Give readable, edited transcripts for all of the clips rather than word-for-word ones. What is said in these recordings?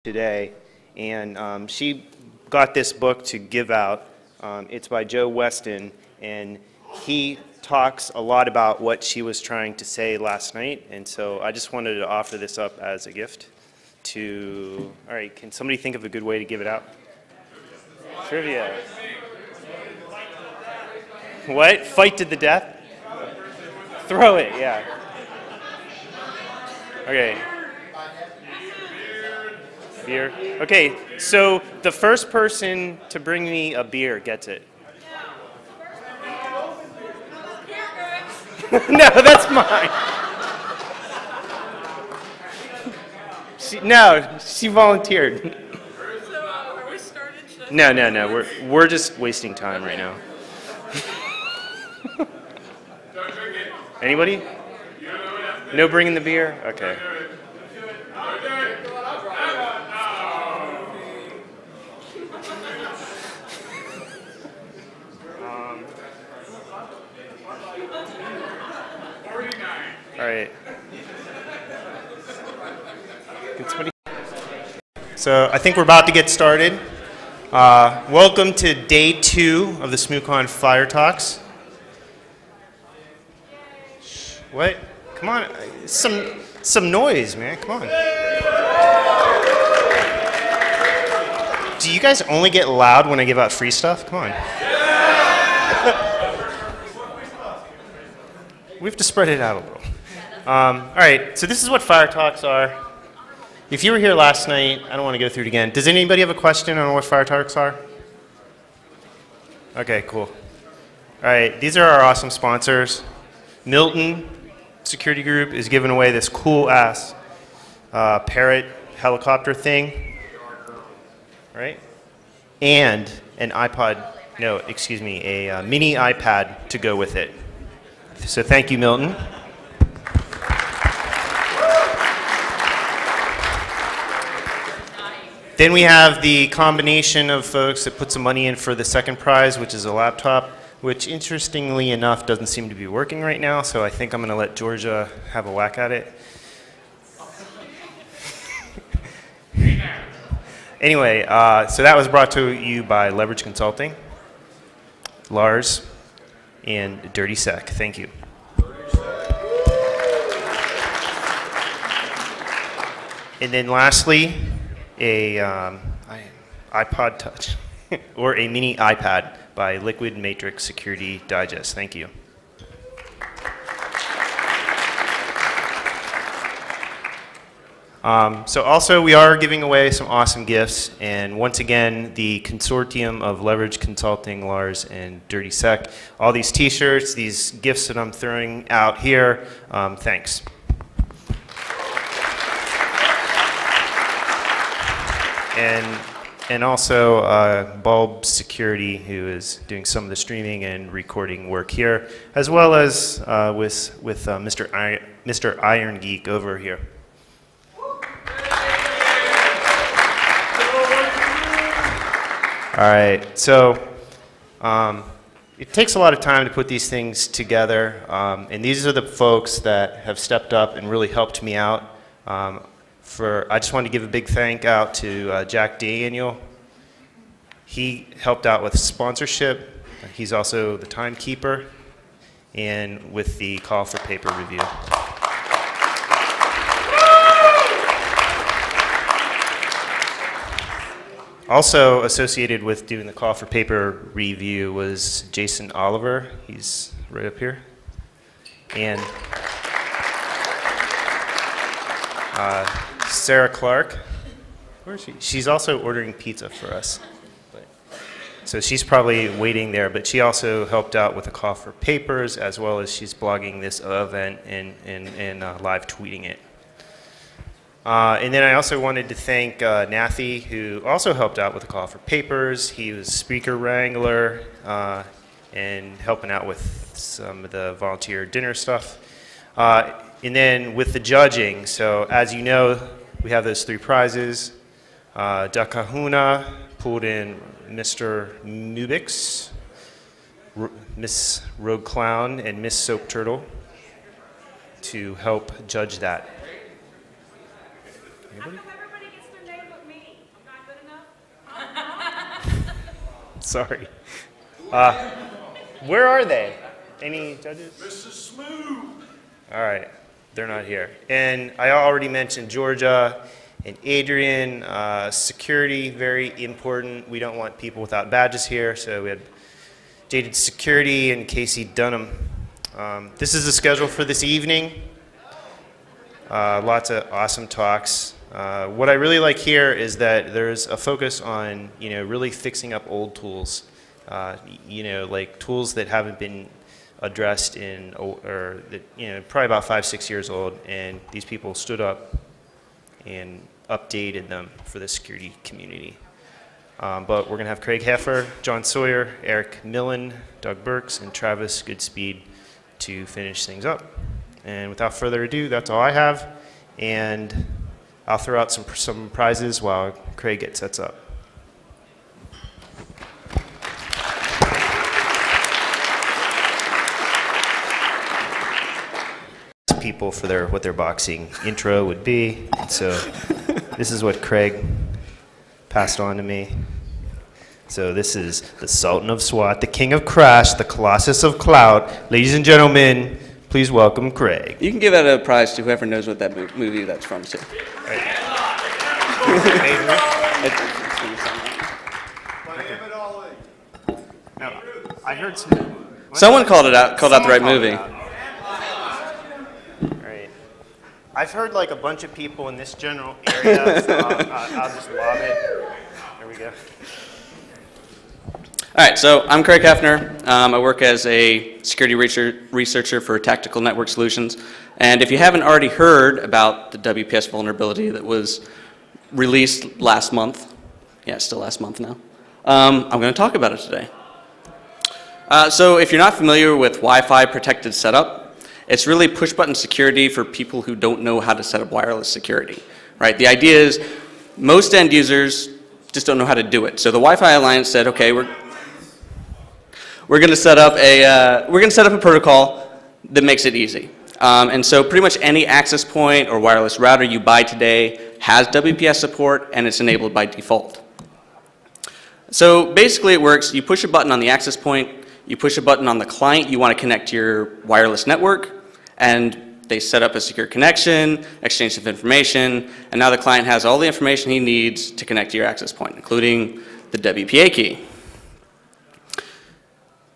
today, and she got this book to give out. It's by Joe Weston, and he talks a lot about what she was trying to say last night, and so I just wanted to offer this up as a gift to, all right, can somebody think of a good way to give it out? Trivia. What? Fight to the death? Throw it, yeah. Okay. Beer. Okay, so the first person to bring me a beer gets it. No, that's mine. She volunteered. So, are we started? No. We're just wasting time right now. Anybody? No bringing the beer? Okay. All right. So I think we're about to get started. Welcome to day 2 of the ShmooCon Flyer Talks. What? Come on, some noise, man. Come on. Do you guys only get loud when I give out free stuff? Come on. We have to spread it out a little. All right, so this is what Fire Talks are. If you were here last night, I don't want to go through it again. Does anybody have a question on what Fire Talks are? Okay, cool. All right, these are our awesome sponsors. Milton Security Group is giving away this cool-ass Parrot helicopter thing, right? And an iPod, no, excuse me, a mini iPad to go with it. So thank you, Milton. Then we have the combination of folks that put some money in for the second prize, which is a laptop, which interestingly enough doesn't seem to be working right now, so I think I'm going to let Georgia have a whack at it. Anyway, so that was brought to you by Leverage Consulting, Lars, and Dirty Sec. Thank you. And then lastly, a iPod Touch, or a mini iPad by Liquid Matrix Security Digest. Thank you. So also we are giving away some awesome gifts, and once again the consortium of Leverage Consulting, Lars, and Dirty Sec, all these t-shirts, these gifts that I'm throwing out here, thanks. And also Bulb Security, who is doing some of the streaming and recording work here, as well as with Mr. Iron Geek over here. All right, so it takes a lot of time to put these things together, and these are the folks that have stepped up and really helped me out. I just wanted to give a big thank out to Jack Daniel. He helped out with sponsorship. He's also the timekeeper and with the call for paper review. Also associated with doing the call for paper review was Jason Oliver. He's right up here. And Sarah Clark, where is she? She's also ordering pizza for us. So she's probably waiting there, but she also helped out with the call for papers, as well as she's blogging this event and live tweeting it. And then I also wanted to thank Nathy, who also helped out with the call for papers. He was speaker wrangler and helping out with some of the volunteer dinner stuff. And then with the judging, so as you know, we have those 3 prizes. Dakahuna pulled in Mr. Mubix, Miss Rogue Clown, and Miss Soap Turtle to help judge that. Anybody? How come everybody gets their name but me? Sorry. Where are they? Any judges? Mrs. Smooth. All right, they're not here. And I already mentioned Georgia and Adrian. Security, very important. We don't want people without badges here, so we had Jaded Security and Casey Dunham. This is the schedule for this evening. Lots of awesome talks. What I really like here is that there's a focus on, really fixing up old tools. Like tools that haven't been addressed in, or that, probably about 5-6 years old, and these people stood up and updated them for the security community. But we're gonna have Craig Heffer, John Sawyer, Eric Millen, Doug Burks, and Travis Goodspeed to finish things up. And without further ado, that's all I have, and I'll throw out some prizes while Craig gets sets up. People for what their boxing intro would be. And so this is what Craig passed on to me. So this is the Sultan of SWAT, the King of Crash, the Colossus of Clout. Ladies and gentlemen, please welcome Craig. You can give out a prize to whoever knows what that movie that's from, too. Right. No, I heard some. Someone called out the right movie. I've heard like a bunch of people in this general area, so I'll just lob it. There we go. All right, so I'm Craig Hefner. I work as a security researcher for Tactical Network Solutions. And if you haven't already heard about the WPS vulnerability that was released last month, yeah, it's still last month now, I'm going to talk about it today. So if you're not familiar with Wi-Fi protected setup, it's really push-button security for people who don't know how to set up wireless security, right? The idea is most end users just don't know how to do it. So the Wi-Fi Alliance said, okay, we're going to set up a protocol that makes it easy. And so pretty much any access point or wireless router you buy today has WPS support, and it's enabled by default. So basically it works. You push a button on the access point, you push a button on the client you want to connect to your wireless network, and they set up a secure connection, exchange of information, and now the client has all the information he needs to connect to your access point, including the WPA key.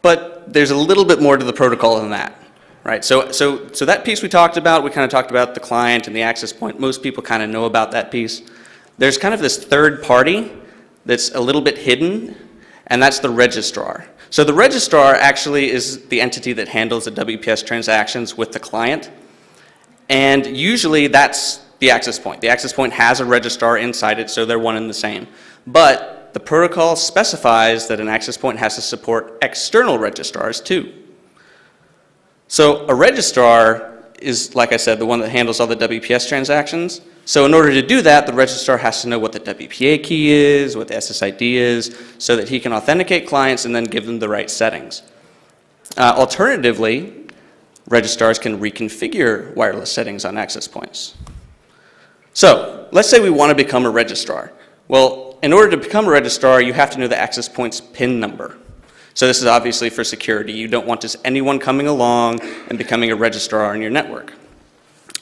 But there's a little bit more to the protocol than that, right? So that piece we kind of talked about the client and the access point. Most people kind of know about that piece. There's kind of this third party that's a little bit hidden, and that's the registrar. So the registrar actually is the entity that handles the WPS transactions with the client. And usually that's the access point. The access point has a registrar inside it, so they're one and the same. But the protocol specifies that an access point has to support external registrars too. So a registrar is, like I said, the one that handles all the WPS transactions. So in order to do that, the registrar has to know what the WPA key is, what the SSID is, so that he can authenticate clients and then give them the right settings. Alternatively, registrars can reconfigure wireless settings on access points. So let's say we want to become a registrar. Well, in order to become a registrar, you have to know the access point's PIN number. So this is obviously for security. You don't want just anyone coming along and becoming a registrar on your network.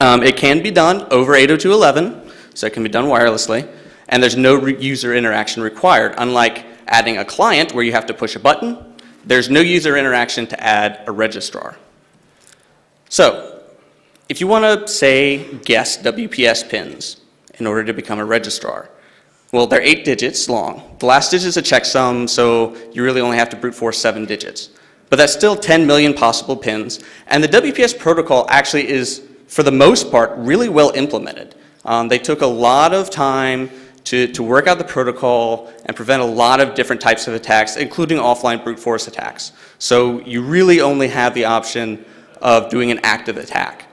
It can be done over 802.11, so it can be done wirelessly, and there's no user interaction required. Unlike adding a client where you have to push a button, there's no user interaction to add a registrar. So if you want to, say, guess WPS pins in order to become a registrar, well, they're 8 digits long. The last digit is a checksum, so you really only have to brute force 7 digits. But that's still 10 million possible pins, and the WPS protocol actually is, for the most part, really well implemented. They took a lot of time to work out the protocol and prevent a lot of different types of attacks, including offline brute force attacks. So you really only have the option of doing an active attack.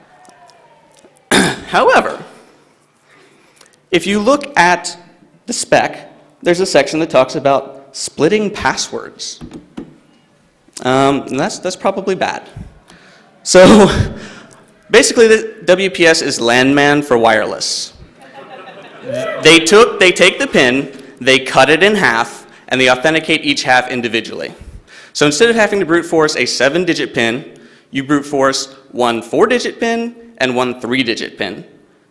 However, if you look at the spec, there's a section that talks about splitting passwords. And that's probably bad. So basically, the WPS is landman for wireless. They take the pin, they cut it in half, and they authenticate each half individually. So instead of having to brute force a 7-digit PIN, you brute force one 4-digit PIN and one 3-digit PIN,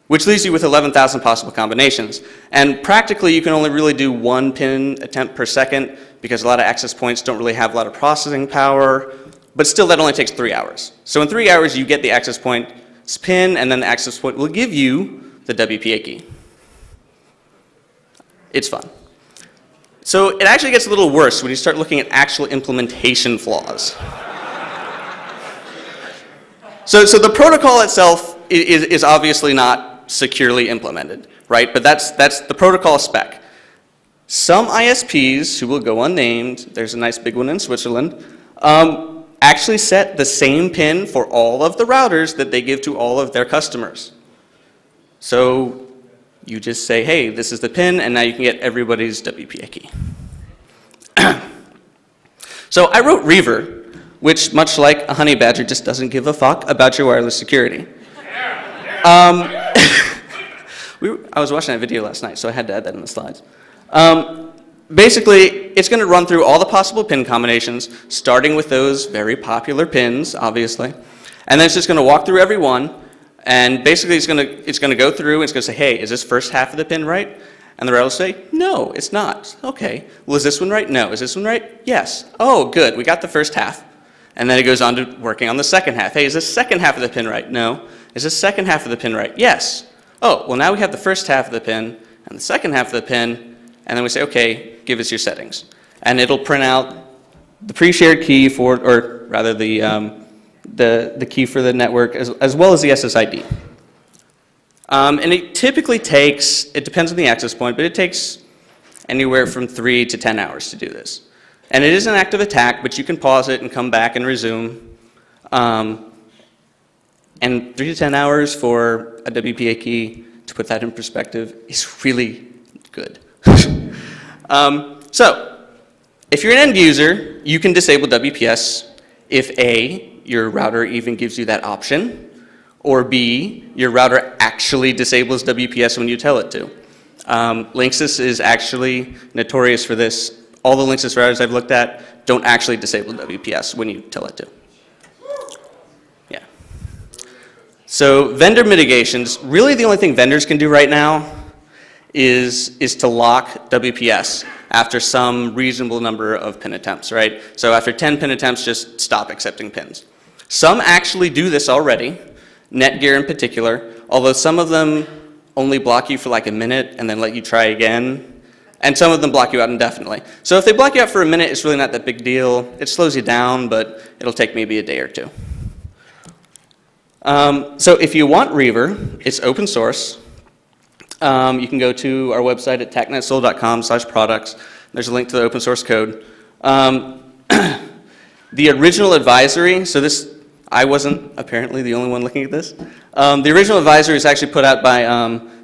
which leaves you with 11,000 possible combinations. And practically, you can only really do one PIN attempt per second because a lot of access points don't really have a lot of processing power, but still that only takes 3 hours. So in 3 hours, you get the access point's PIN, and then the access point will give you the WPA key. It's fun. So it actually gets a little worse when you start looking at actual implementation flaws. So the protocol itself is obviously not securely implemented, right? But that's the protocol spec. Some ISPs, who will go unnamed, there's a nice big one in Switzerland, actually set the same PIN for all of the routers that they give to all of their customers. So you just say, hey, this is the PIN, and now you can get everybody's WPA key. So I wrote Reaver, which, much like a honey badger, just doesn't give a fuck about your wireless security. I was watching that video last night, so I had to add that in the slides. Basically, it's going to run through all the possible PIN combinations, starting with those very popular PINs, obviously, and then it's just going to walk through every one, and basically it's going to go through and it's going to say, hey, is this first half of the PIN right? And the router will say, no, it's not. Okay. Well, is this one right? No. Is this one right? Yes. Oh, good. We got the first half. And then it goes on to working on the second half. Hey, is this second half of the PIN right? No. Is this second half of the PIN right? Yes. Oh, well, now we have the first half of the PIN and the second half of the PIN, and then we say, okay, give us your settings. And it'll print out the pre-shared key for, or rather the key for the network, as well as the SSID. And it typically takes, it depends on the access point, but it takes anywhere from 3 to 10 hours to do this. And it is an active attack, but you can pause it and come back and resume. And 3 to 10 hours for a WPA key, to put that in perspective, is really good. So, if you're an end user, you can disable WPS if A, your router even gives you that option, or B, your router actually disables WPS when you tell it to. Linksys is actually notorious for this. All the Linksys routers I've looked at don't actually disable WPS when you tell it to. Yeah. So vendor mitigations, really the only thing vendors can do right now is to lock WPS after some reasonable number of PIN attempts, right? So after 10 PIN attempts, just stop accepting PINs. Some actually do this already, Netgear in particular, although some of them only block you for like a minute and then let you try again, and some of them block you out indefinitely. So if they block you out for a minute, it's really not that big deal. It slows you down, but it'll take maybe a day or two. So if you want Reaver, it's open source. You can go to our website at tacnetsol.com/products. There's a link to the open source code. The original advisory, so this, I wasn't apparently the only one looking at this. The original advisory is actually put out by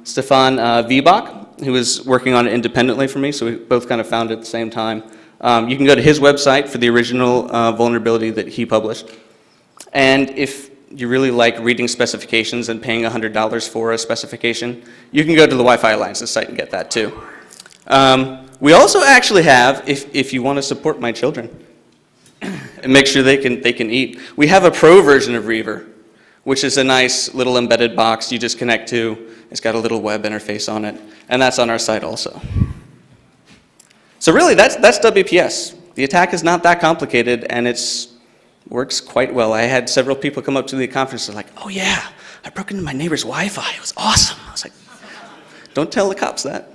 Stefan Wiebach, who was working on it independently from me, so we both kind of found it at the same time. You can go to his website for the original vulnerability that he published. And if you really like reading specifications and paying $100 for a specification, you can go to the Wi-Fi Alliance's site and get that too. We also actually have, if you want to support my children and make sure they can eat, we have a pro version of Reaver, which is a nice little embedded box you just connect to. It's got a little web interface on it, and that's on our site also. So really, that's WPS. The attack is not that complicated, and it's works quite well. I had several people come up to the conference and like, oh yeah, I broke into my neighbor's Wi-Fi. It was awesome. I was like, don't tell the cops that.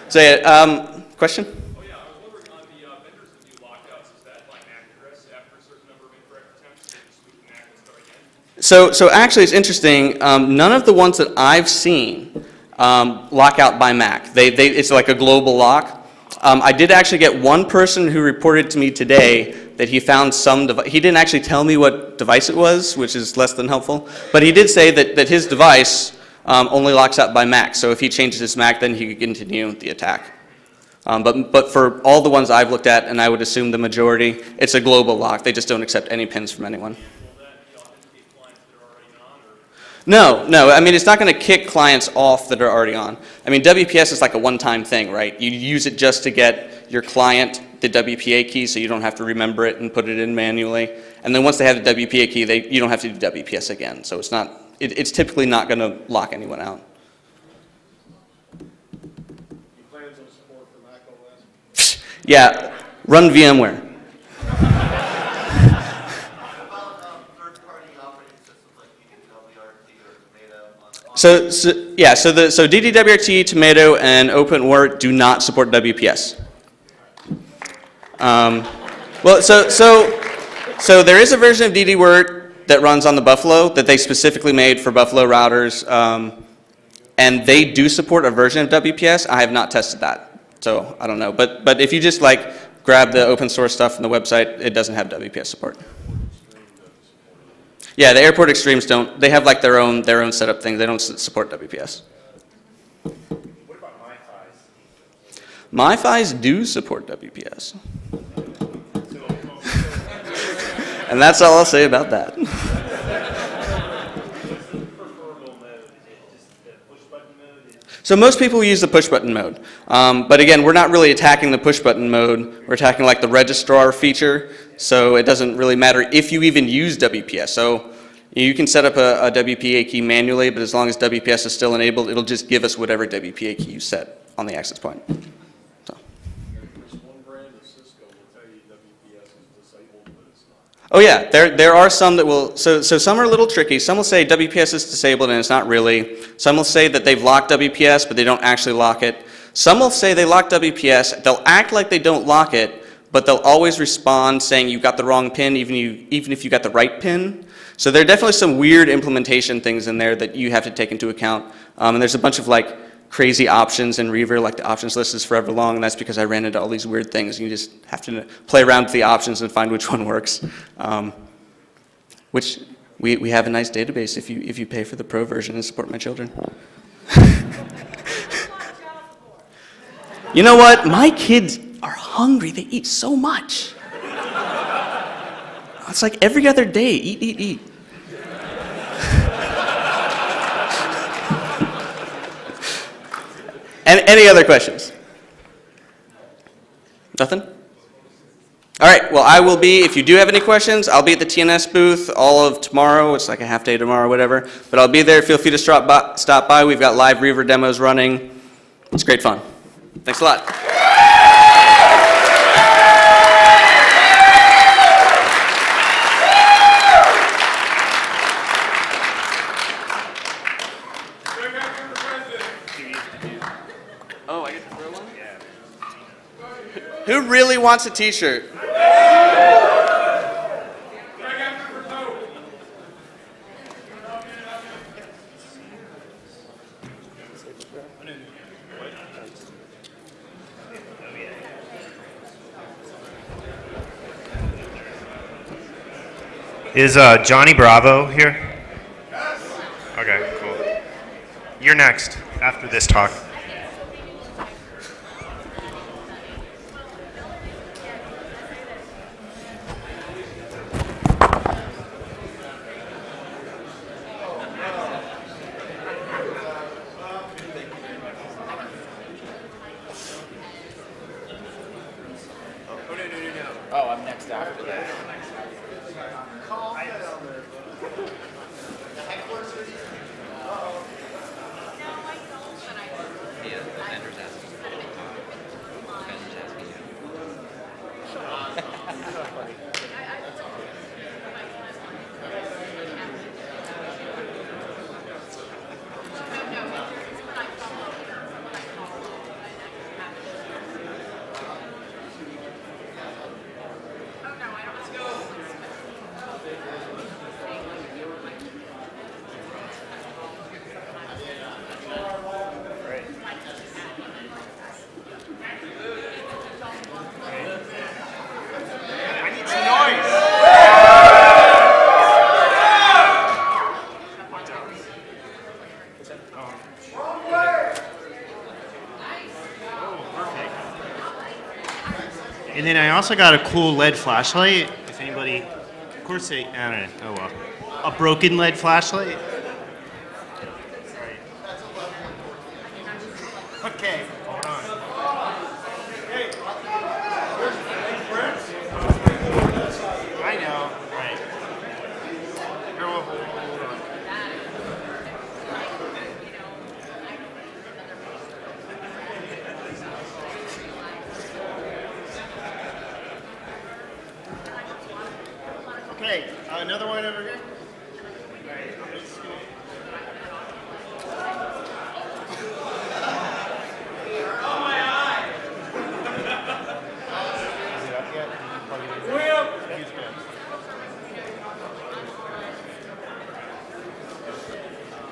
So yeah, question? Oh yeah, I was wondering on the vendors that do lockouts, is that like accurate after a certain number of incorrect attempts, so you just move the NAC and start again? So actually it's interesting, none of the ones that I've seen lock out by MAC. It's like a global lock. I did actually get one person who reported to me today that he found some device. He didn't actually tell me what device it was, which is less than helpful, but he did say that his device only locks out by MAC, so if he changes his MAC, then he could continue the attack. But for all the ones I've looked at, and I would assume the majority, it's a global lock. They just don't accept any pins from anyone. Will that be authenticate clients that are already on, or? No, no. I mean, it's not going to kick clients off that are already on. I mean, WPS is like a one-time thing, right? You use it just to get your client the WPA key so you don't have to remember it and put it in manually. And then once they have the WPA key, you don't have to do WPS again. So it's not, it's typically not going to lock anyone out. Plans on support for Mac OS? Yeah, run VMware. So DDWRT, Tomato, and OpenWrt do not support WPS. Well, so there is a version of DDWRT that runs on the Buffalo that they specifically made for Buffalo routers, and they do support a version of WPS. I have not tested that, so I don't know. But if you just like grab the open source stuff from the website, it doesn't have WPS support. Yeah, the Airport Extremes don't. They have like their own setup thing. They don't support WPS. What about MiFi's? MiFi's do support WPS. And that's all I'll say about that. So most people use the push button mode. But again, we're not really attacking the push button mode. We're attacking like the registrar feature. So it doesn't really matter if you even use WPS. So you can set up a WPA key manually, but as long as WPS is still enabled, it'll just give us whatever WPA key you set on the access point. So. There's one brand of Cisco will tell you WPS is disabled, but it's not. Oh yeah, there are some that will, so some are a little tricky. Some will say WPS is disabled and it's not really. Some will say that they've locked WPS, but they don't actually lock it. Some will say they lock WPS, they'll act like they don't lock it, but they'll always respond saying you got the wrong pin even if you got the right pin. So there are definitely some weird implementation things in there that you have to take into account. And there's a bunch of like crazy options in Reaver, like the options list is forever long, and that's because I ran into all these weird things. You just have to play around with the options and find which one works. Which we have a nice database if you pay for the pro version and support my children. You know what? My kids are hungry. They eat so much. It's like every other day, eat, eat, eat. And any other questions? Nothing? All right, well, I will be, if you do have any questions, I'll be at the TNS booth all of tomorrow. It's like a half day tomorrow or whatever. But I'll be there. Feel free to stop by. We've got live Reaver demos running. It's great fun. Thanks a lot. Oh, I get to throw one? Yeah. Who really wants a t-shirt? Is Johnny Bravo here? Yes. Okay, cool. You're next after this talk. Oh, I'm next after that. And then I also got a cool LED flashlight. If anybody, of course they, I don't know, oh well. A broken LED flashlight. Hold on. I know. Right. Here, we'll hold on. Okay, another one over here.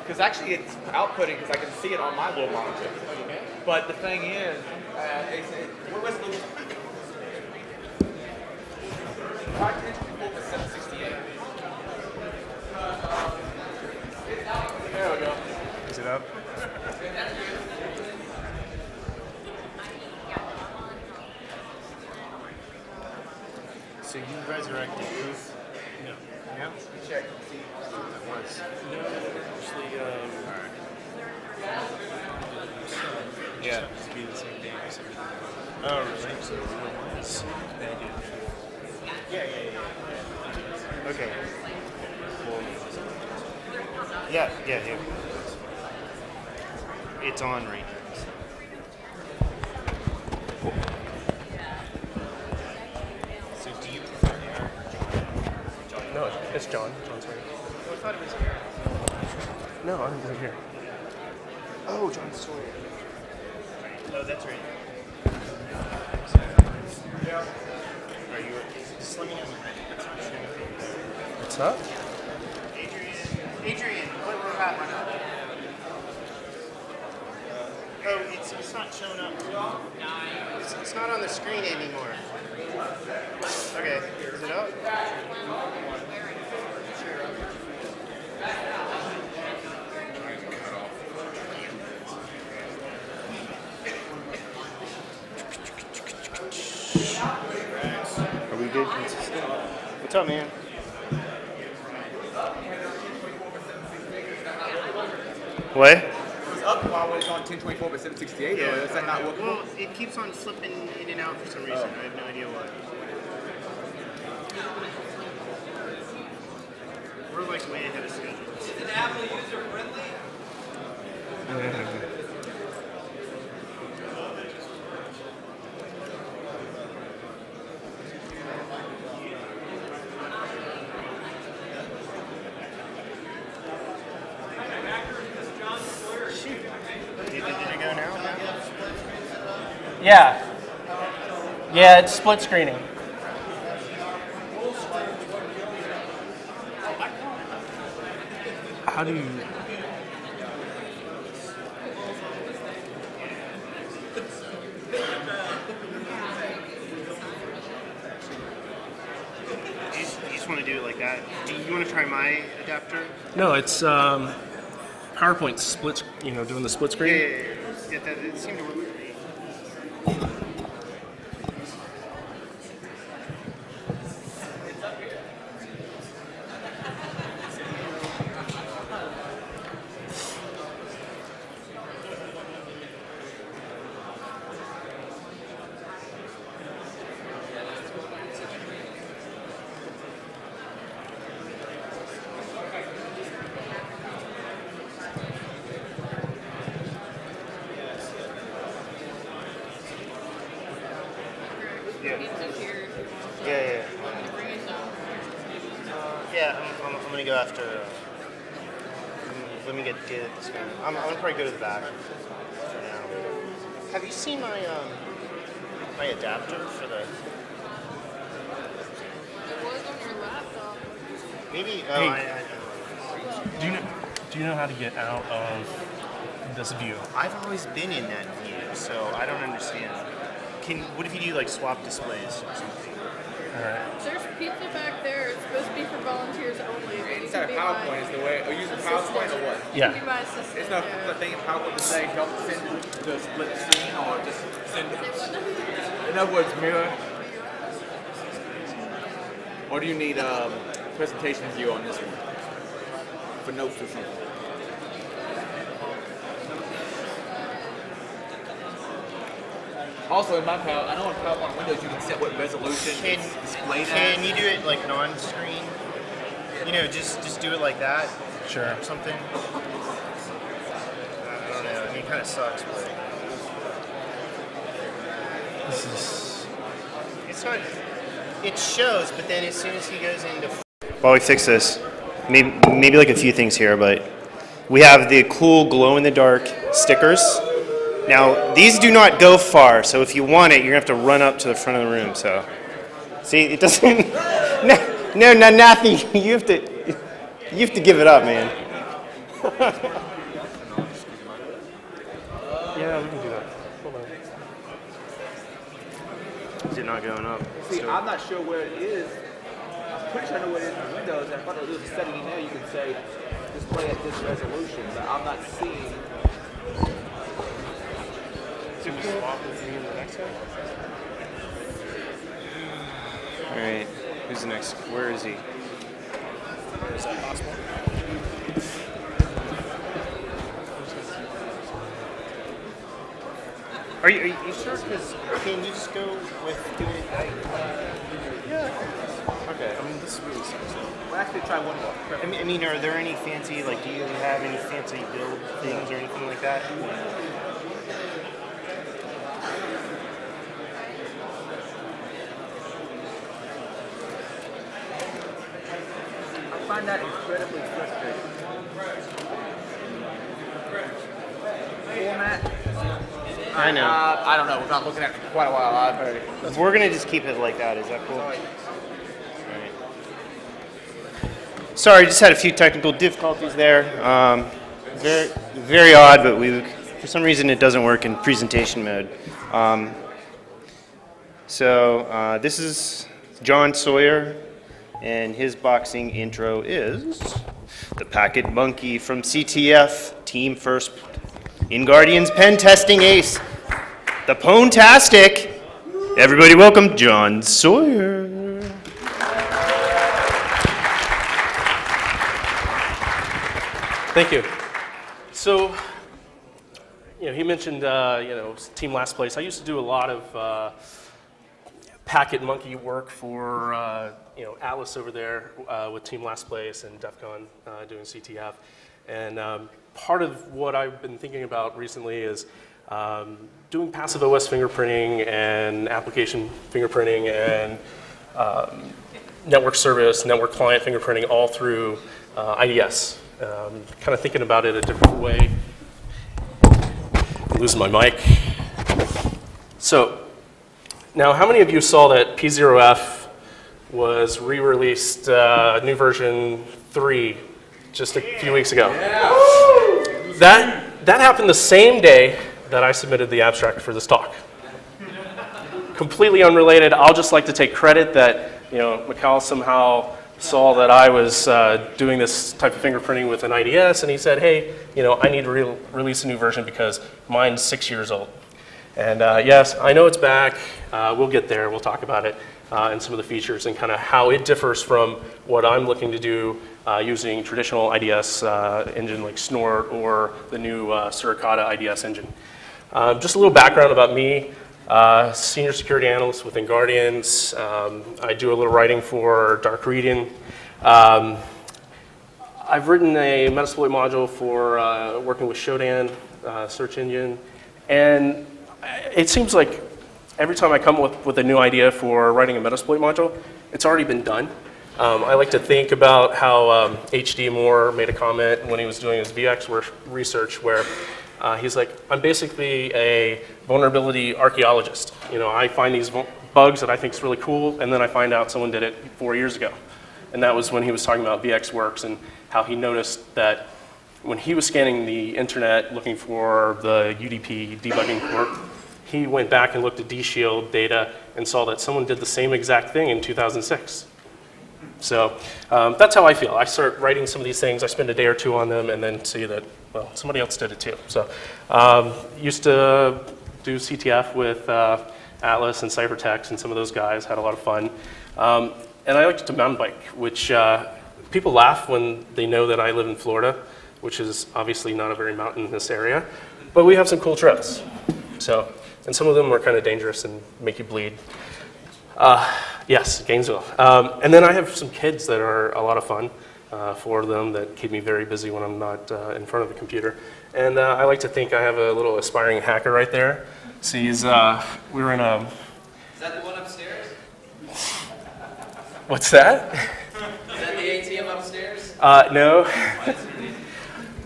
Because actually it's outputting because I can see it on my little monitor. But the thing is, what was the 768? There we go. Is it up? So you resurrected proof? No. No? Check. It was. No, actually, Yeah. it's be the same day or something. Oh, really? So it was negative. Yeah. Okay. Yeah, here. It's on right now. So do you prefer Eric or John? No, it's John. John's right. Oh, I thought it was Eric. No, I'm right here. Oh, John Sawyer. Oh, that's right. Yeah. Are you? Just let me know. What's up? Adrian, what we're at right now? Oh, it's not showing up. It's not on the screen anymore. Okay, is it up? Are we good? Consistent? What's up, man? What? It was up while it was on 1024 by 768, or is that not working? Well, it keeps on flipping in and out for some reason. I have no idea why. We're like way ahead of schedule. Is an Apple user friendly? Did it go now? Yeah, it's split screening. How do you? You just want to do it like that? Do you want to try my adapter? No, it's PowerPoint split. Doing the split screen. Yeah, that it seemed to work for me. I'm gonna go after. Let me get this guy. I'm gonna probably go to the back for now. Have you seen my my adapter for the? It was on your laptop. Maybe. Hey. Do you know how to get out of this view? I've always been in that view, so I don't understand. What if you do like swap displays or something? All right. There's pizza back there. It's supposed to be for volunteers only. But you Instead can of be PowerPoint, is the way, or using PowerPoint or what? You can be my assistant. It's not yeah. the thing in PowerPoint to say don't send the split screen or just send it. In other words, mirror. Or do you need presentation view on this one for notes or something? Also, in my I know in PowerPoint Windows you can set what resolution it's displayed at. Can you do it like non-screen? You know, just do it like that. Sure. Or something. I don't know. I mean, it kind of sucks, but This is. it's not. It shows, but then as soon as he goes into. While we fix this, maybe like a few things here, but we have the cool glow-in-the-dark stickers. Now, these do not go far, so if you want it, you're going to have to run up to the front of the room. So, see, it doesn't. No, nothing. You have to give it up, man. Yeah, we can do that. Hold on. Is it not going up? See, I'm not sure where it is. I'm pretty sure I know what it is in Windows. I thought there was a setting in there you can say display at this resolution, but I'm not seeing. Swap with me in the next guy? All right. Who's the next? Where is he? Is that possible? Are you sure? Because can you just go with doing it like? Yeah. Okay. I mean, this really sucks. We'll actually try one more. I mean, are there any fancy do you have any fancy build things or anything like that? I find that incredibly frustrating. Format. I know. I don't know. We're not looking at it for quite a while. I've heard it. We're gonna just keep it like that. Is that cool? Sorry. Alright. Sorry, just had a few technical difficulties there. Very, very odd, but for some reason it doesn't work in presentation mode. This is John Sawyer, and his boxing intro is the Packet Monkey from CTF, Team First in Guardian's Pen Testing Ace, the Pwnage. Everybody welcome John Sawyer. Thank you. So, he mentioned, Team Last Place. I used to do a lot of Packet Monkey work for, Atlas over there with Team Last Place and DEF CON doing CTF. And part of what I've been thinking about recently is doing passive OS fingerprinting and application fingerprinting and network service, network client fingerprinting all through IDS. Kind of thinking about it a different way. I'm losing my mic. So, now how many of you saw that P0F was re-released new version 3 just a few weeks ago? Yeah. That happened the same day that I submitted the abstract for this talk. Completely unrelated. I'll just like to take credit that Mikhail somehow saw that I was doing this type of fingerprinting with an IDS, and he said, hey, I need to release a new version because mine's 6 years old. And yes, I know it's back. We'll get there. We'll talk about it and some of the features and kind of how it differs from what I'm looking to do using traditional IDS engine like Snort or the new Suricata IDS engine. Just a little background about me. Senior security analyst within Guardians. I do a little writing for Dark Reading. I've written a Metasploit module for working with Shodan search engine, and it seems like every time I come with a new idea for writing a Metasploit module, it's already been done. I like to think about how H.D. Moore made a comment when he was doing his VX research where he's like, I'm basically a vulnerability archaeologist. I find these bugs that I think is really cool, and then I find out someone did it 4 years ago. And that was when he was talking about VXWorks and how he noticed that when he was scanning the internet looking for the UDP debugging port, he went back and looked at DShield data and saw that someone did the same exact thing in 2006. So that's how I feel. I start writing some of these things, I spend a day or two on them, and then see that, well, somebody else did it too. So used to do CTF with Atlas and Cybertext and some of those guys, had a lot of fun. And I like to mountain bike, which people laugh when they know that I live in Florida, which is obviously not a very mountainous area, but we have some cool trails. So and some of them are kind of dangerous and make you bleed. Yes, Gainesville. And then I have some kids that are a lot of fun for them that keep me very busy when I'm not in front of the computer. And I like to think I have a little aspiring hacker right there. So he's, we were in a... Is that the one upstairs? What's that? Is that the ATM upstairs? No.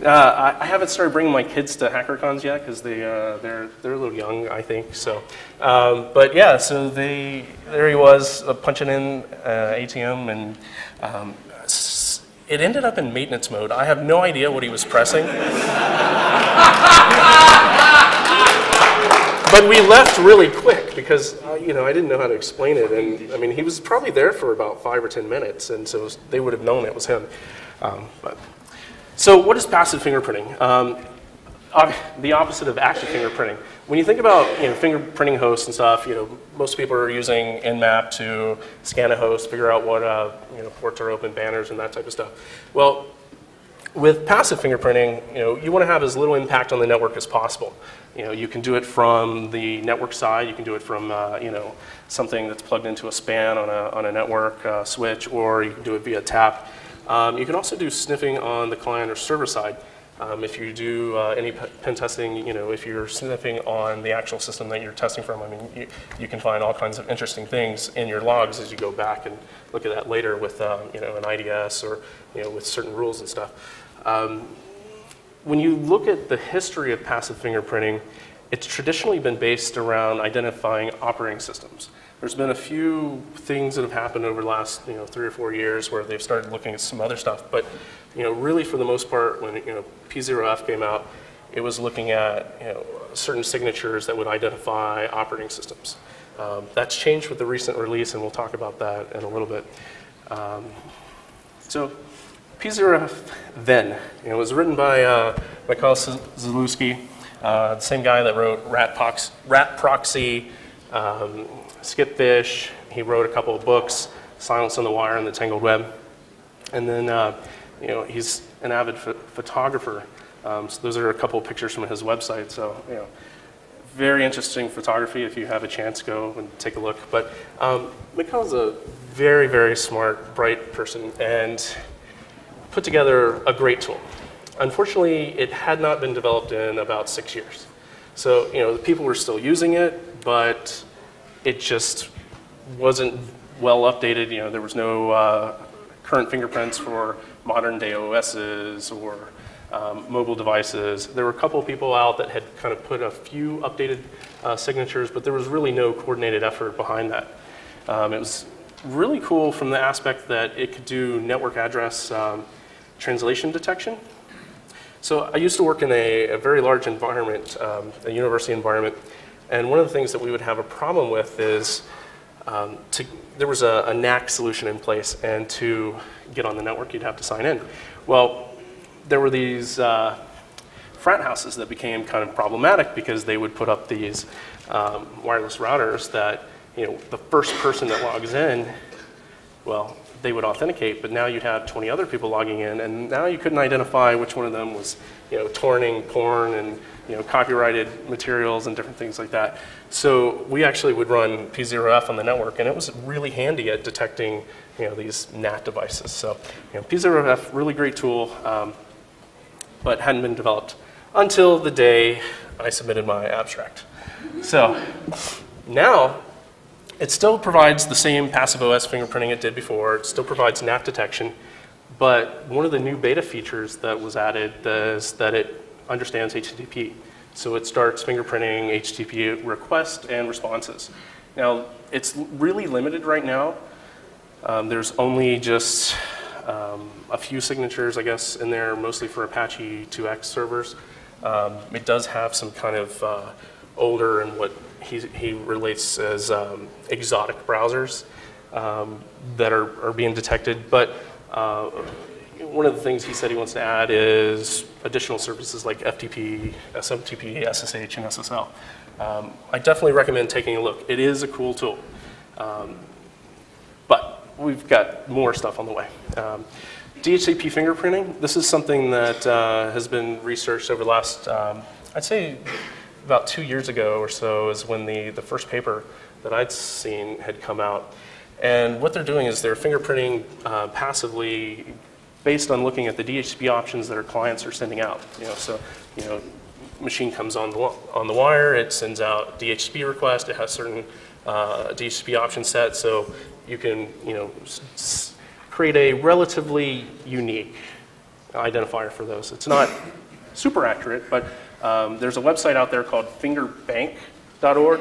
I haven't started bringing my kids to HackerCons yet because they're a little young, I think. So, but yeah, so there he was punching in ATM, and it ended up in maintenance mode. I have no idea what he was pressing. But we left really quick because you know, I didn't know how to explain it, and I mean, he was probably there for about 5 or 10 minutes, and so they would have known it was him. So what is passive fingerprinting? The opposite of active fingerprinting. When you think about fingerprinting hosts and stuff, most people are using Nmap to scan a host, figure out what ports are open, banners, and that type of stuff. Well, with passive fingerprinting, you want to have as little impact on the network as possible. You can do it from the network side. You can do it from something that's plugged into a span on a network switch, or you can do it via tap. You can also do sniffing on the client or server side. If you do any pen testing, if you're sniffing on the actual system that you're testing from, I mean, you can find all kinds of interesting things in your logs as you go back and look at that later with an IDS or with certain rules and stuff. When you look at the history of passive fingerprinting, it's traditionally been based around identifying operating systems. There's been a few things that have happened over the last 3 or 4 years where they've started looking at some other stuff, but really for the most part, when P0F came out, it was looking at certain signatures that would identify operating systems. That's changed with the recent release, and we'll talk about that in a little bit. So P0F then, it was written by Mikhail Zalewski, the same guy that wrote Rat Proxy, Skipfish. He wrote a couple of books, Silence on the Wire and the Tangled Web. And then, he's an avid photographer. So those are a couple of pictures from his website. So, very interesting photography. If you have a chance, go and take a look. But Mikhail's a very, very smart, bright person and put together a great tool. Unfortunately, it had not been developed in about 6 years. So, the people were still using it, but it just wasn't well updated. There was no current fingerprints for modern day OSs or mobile devices. There were a couple of people out that had kind of put a few updated signatures, but there was really no coordinated effort behind that. It was really cool from the aspect that it could do network address translation detection. So I used to work in a very large environment, a university environment, and one of the things that we would have a problem with is there was a NAC solution in place, and to get on the network, you'd have to sign in. Well, there were these frat houses that became kind of problematic because they would put up these wireless routers that, the first person that logs in, well, they would authenticate, but now you'd have 20 other people logging in, and now you couldn't identify which one of them was, torrenting porn and, copyrighted materials and different things like that. So we actually would run P0F on the network, and it was really handy at detecting, these NAT devices. So, P0F, really great tool, but hadn't been developed until the day I submitted my abstract. So now, it still provides the same passive OS fingerprinting it did before. It still provides NAT detection, but one of the new beta features that was added is that it understands HTTP. So it starts fingerprinting HTTP requests and responses. Now, it's really limited right now. There's only just a few signatures, I guess, in there, mostly for Apache 2X servers. It does have some kind of older and what he relates as exotic browsers that are being detected. But one of the things he said he wants to add is additional services like FTP, SMTP, SSH, and SSL. I definitely recommend taking a look. It is a cool tool. But we've got more stuff on the way. DHCP fingerprinting, this is something that has been researched over the last, I'd say, about 2 years ago or so is when the first paper that I'd seen had come out. And what they're doing is they're fingerprinting passively based on looking at the DHCP options that our clients are sending out. So machine comes on the wire, it sends out DHCP request, it has certain DHCP option set, so you can create a relatively unique identifier for those. It's not super accurate, but there's a website out there called fingerbank.org.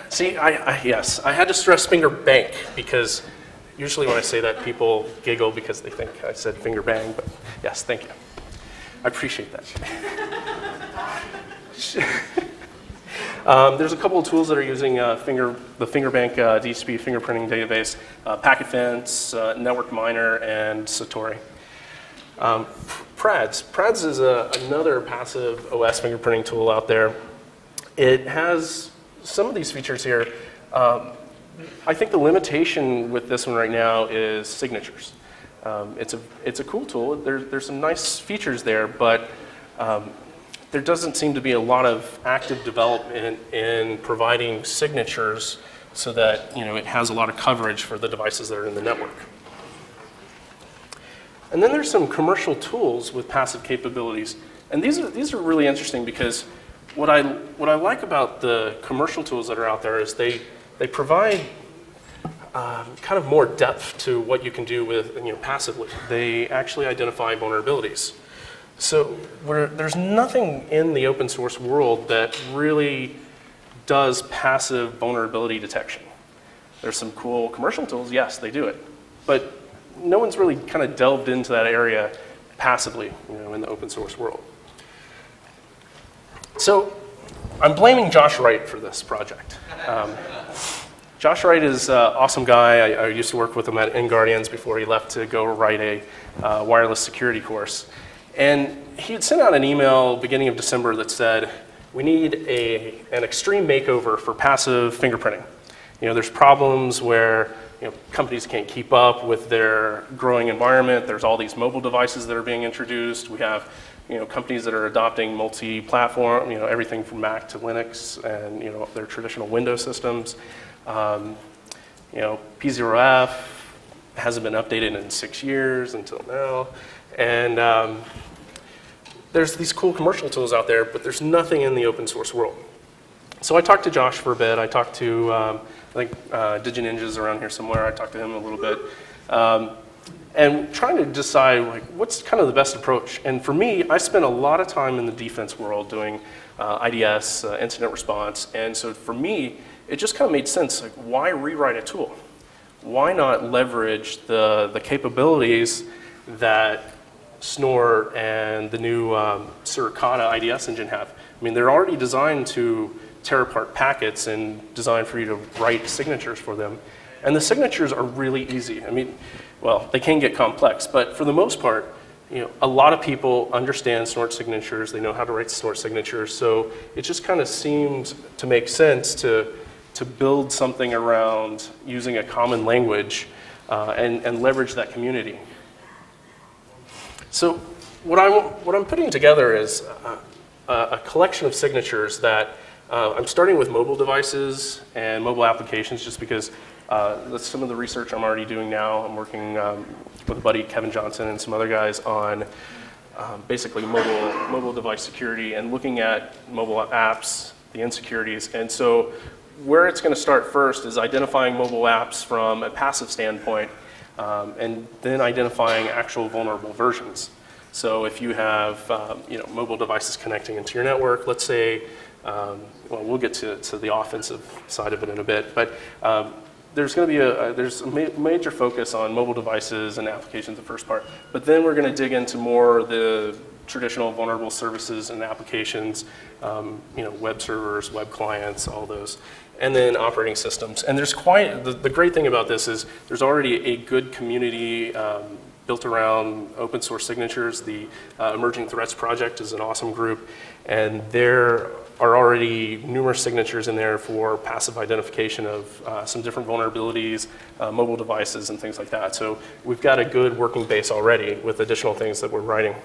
See, yes, I had to stress finger bank because usually when I say that, people giggle because they think I said finger bang, but yes, thank you. I appreciate that. There's a couple of tools that are using the FingerBank DHCP fingerprinting database, Packet Fence, Network Miner, and Satori. Prads. Prads is another passive OS fingerprinting tool out there. It has some of these features here. I think the limitation with this one right now is signatures. It's a cool tool. There's some nice features there, but there doesn't seem to be a lot of active development in providing signatures so that it has a lot of coverage for the devices that are in the network. And then there's some commercial tools with passive capabilities, and these are really interesting because what I like about the commercial tools that are out there is they provide kind of more depth to what you can do with passively. They actually identify vulnerabilities. So there's nothing in the open source world that really does passive vulnerability detection. There's some cool commercial tools, yes, they do it, but no one's really kind of delved into that area passively, in the open source world. So I'm blaming Josh Wright for this project. Josh Wright is an awesome guy. I used to work with him at InGuardians before he left to go write a wireless security course. And he had sent out an email beginning of December that said, we need an extreme makeover for passive fingerprinting. There's problems where companies can't keep up with their growing environment. There's all these mobile devices that are being introduced. We have companies that are adopting multi-platform, everything from Mac to Linux and their traditional Windows systems. P0F hasn't been updated in 6 years until now. And there's these cool commercial tools out there, but there's nothing in the open source world. So I talked to Josh for a bit. I talked to, I think DigiNinja's around here somewhere. I talked to him a little bit. And trying to decide what's kind of the best approach. And for me, I spent a lot of time in the defense world doing IDS, incident response. And so for me, it just kind of made sense. Why rewrite a tool? Why not leverage the capabilities that Snort and the new Suricata IDS engine have? I mean, they're already designed to tear apart packets and designed for you to write signatures for them. And the signatures are really easy. I mean, well, they can get complex, but for the most part, a lot of people understand Snort signatures. They know how to write Snort signatures. So it just kind of seems to make sense to build something around using a common language and leverage that community. So what I'm putting together is a collection of signatures that I'm starting with mobile devices and mobile applications just because that's some of the research I'm already doing now. I'm working with a buddy, Kevin Johnson, and some other guys on basically mobile device security and looking at mobile apps, the insecurities. And so where it's going to start first is identifying mobile apps from a passive standpoint and then identifying actual vulnerable versions. So if you have mobile devices connecting into your network, let's say, well, we'll get to the offensive side of it in a bit, but there's going to be there's a major focus on mobile devices and applications, the first part, but then we're going to dig into more the traditional vulnerable services and applications, web servers, web clients, all those, and then operating systems. And there's quite, the great thing about this is there's already a good community built around open source signatures. The Emerging Threats Project is an awesome group, and there are already numerous signatures in there for passive identification of some different vulnerabilities, mobile devices, and things like that. So we've got a good working base already with additional things that we're writing.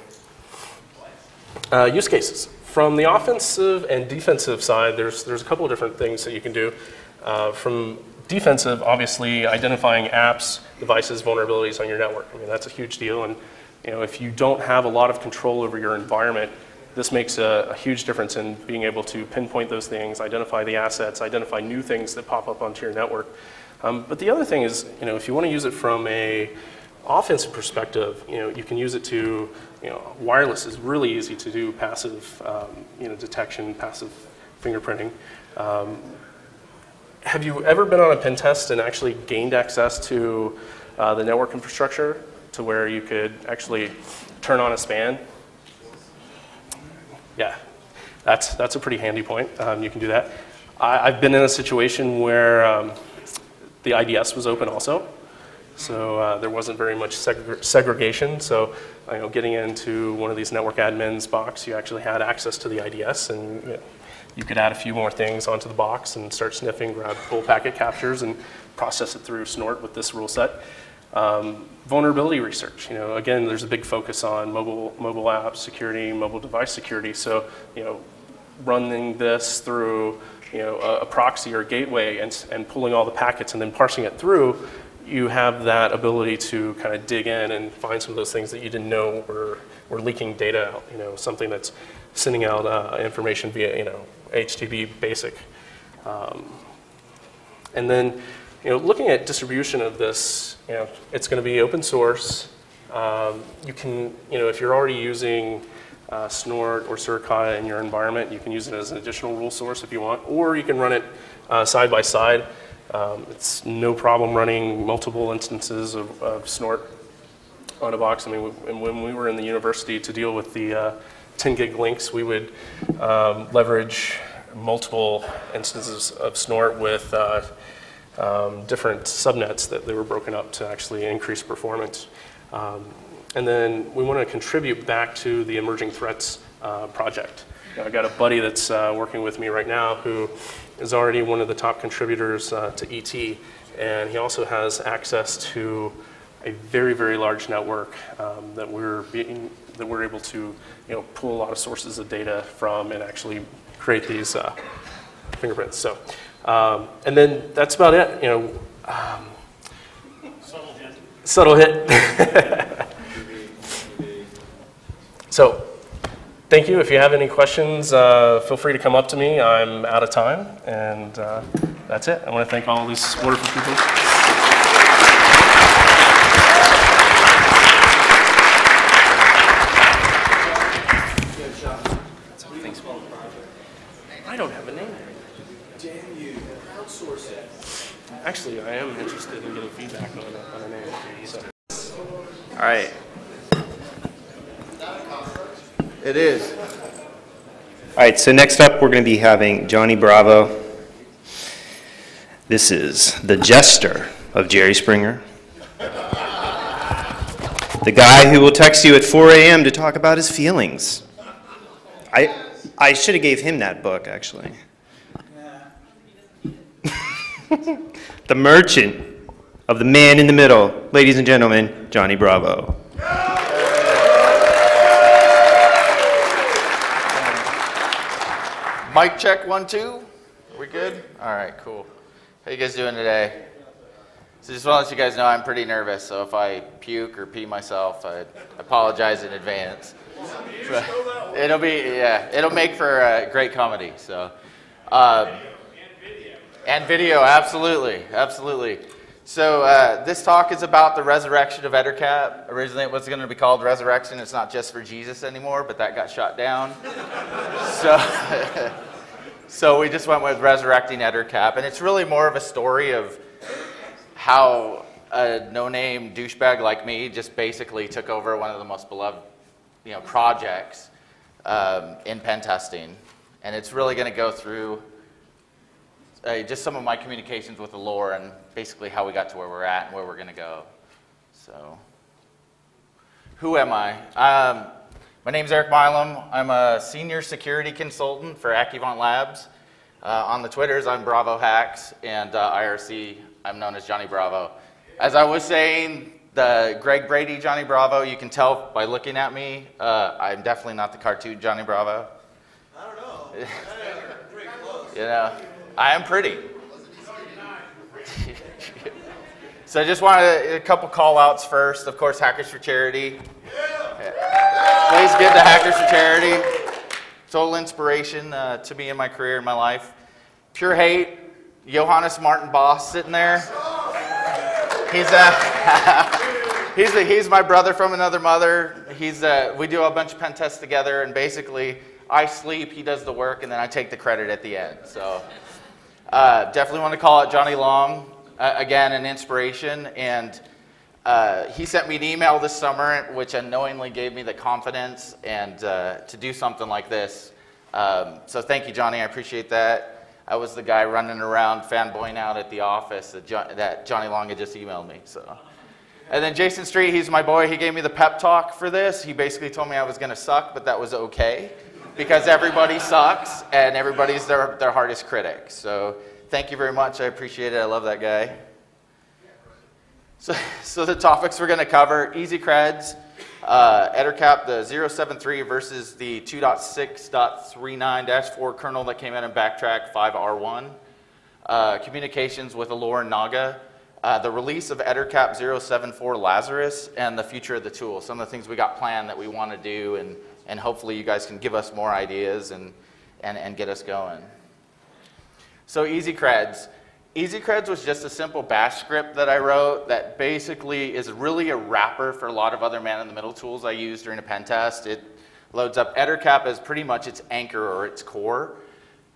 Use cases. From the offensive and defensive side, there's a couple of different things that you can do. From defensive, obviously, identifying apps, devices, vulnerabilities on your network. I mean, that's a huge deal. And if you don't have a lot of control over your environment, this makes a huge difference in being able to pinpoint those things, identify the assets, identify new things that pop up onto your network. But the other thing is, if you want to use it from a offensive perspective, you can use it to, wireless is really easy to do passive, detection, passive fingerprinting. Have you ever been on a pen test and actually gained access to the network infrastructure to where you could actually turn on a span? Yeah, that's a pretty handy point. You can do that. I've been in a situation where the IDS was open also, so there wasn't very much segregation. So getting into one of these network admins box, you actually had access to the IDS, and you could add a few more things onto the box and start sniffing, grab full packet captures, and process it through Snort with this rule set. Vulnerability research. Again, there's a big focus on mobile app security, mobile device security. So, running this through, a proxy or gateway and pulling all the packets and then parsing it through, you have that ability to kind of dig in and find some of those things that you didn't know were leaking data out. Something that's sending out information via, HTTP basic. And then, looking at distribution of this, it's going to be open source. You can, if you're already using Snort or Surkai in your environment, you can use it as an additional rule source if you want, or you can run it side by side. It's no problem running multiple instances of Snort on a box. I mean, when we were in the university to deal with the 10 gig links, we would leverage multiple instances of Snort with different subnets that they were broken up to actually increase performance. And then we want to contribute back to the Emerging Threats project. I got a buddy that's working with me right now who is already one of the top contributors to ET, and he also has access to a very, very large network that we're able to pull a lot of sources of data from and actually create these fingerprints. So, and then that's about it. Subtle hit. So, thank you. If you have any questions, feel free to come up to me. I'm out of time, and that's it. I want to thank all these wonderful people. I don't have a name. Damn you, outsource it. Actually, I am interested in getting feedback on a name. So. All right. It is. All right, so next up we're going to be having Johnny Bravo. This is the jester of Jerry Springer. The guy who will text you at 4 a.m. to talk about his feelings. I should have gave him that book, actually. The Merchant of the Man in the Middle. Ladies and gentlemen, Johnny Bravo. Mic check, 1, 2. Are we good? All right, cool. How you guys doing today? So just want to let you guys know I'm pretty nervous, so if I puke or pee myself, I apologize in advance. But it'll make for great comedy. So, and video, absolutely. So this talk is about the resurrection of Ettercap. Originally it was going to be called Resurrection. It's not just for Jesus anymore, but that got shot down. So we just went with resurrecting Ettercap, and it's really more of a story of how a no-name douchebag like me just basically took over one of the most beloved, projects in pen testing, and it's really going to go through just some of my communications with the lore and basically how we got to where we're at and where we're going to go. So, who am I? My name's Eric Milam. I'm a senior security consultant for Accuvant Labs. On the Twitters, I'm Bravo Hacks, and IRC, I'm known as Johnny Bravo. As I was saying, the Greg Brady Johnny Bravo, you can tell by looking at me, I'm definitely not the cartoon Johnny Bravo. You know, I am pretty. So I just wanted a couple call outs first. Of course, Hackers for Charity. Please give to Hackers for Charity. Total inspiration to me in my career, in my life. Pure hate, Johannes Martin Boss sitting there. He's my brother from another mother. We do a bunch of pen tests together, and basically I sleep, he does the work, and then I take the credit at the end. So definitely want to call out Johnny Long, again, an inspiration. And he sent me an email this summer, which unknowingly gave me the confidence and to do something like this. So thank you, Johnny. I appreciate that. I was the guy running around fanboying out at the office that Johnny Long had just emailed me. So. And then Jason Street, he's my boy. He gave me the pep talk for this. He basically told me I was going to suck, but that was okay because everybody sucks and everybody's their hardest critic. So thank you very much. I appreciate it. I love that guy. So the topics we're going to cover, easy creds, Ettercap, the 073 versus the 2.6.39-4 kernel that came out in Backtrack 5R1, communications with Allure and Naga, the release of Ettercap 074 Lazarus, and the future of the tool. Some of the things we got planned that we want to do, and hopefully you guys can give us more ideas and get us going. So easy creds. Easy creds was just a simple bash script that I wrote that basically is really a wrapper for a lot of other man-in-the-middle tools I use during a pen test. It loads up Ettercap as pretty much its anchor or its core.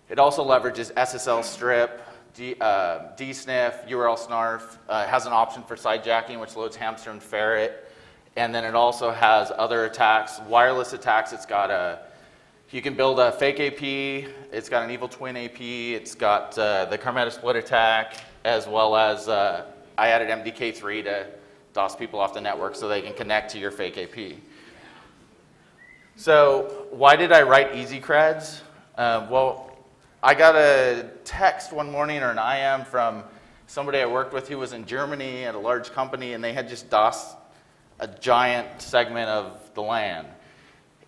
It also leverages SSLStrip, dsniff, URL snarf. It has an option for sidejacking, which loads hamster and ferret. And then it also has other attacks, wireless attacks. It's got you can build a fake AP, it's got an evil twin AP, it's got the Karmeta split attack, as well as I added MDK3 to DOS people off the network so they can connect to your fake AP. So why did I write easy creds? Well, I got a text one morning or an IM from somebody I worked with who was in Germany at a large company, and they had just DOS a giant segment of the LAN.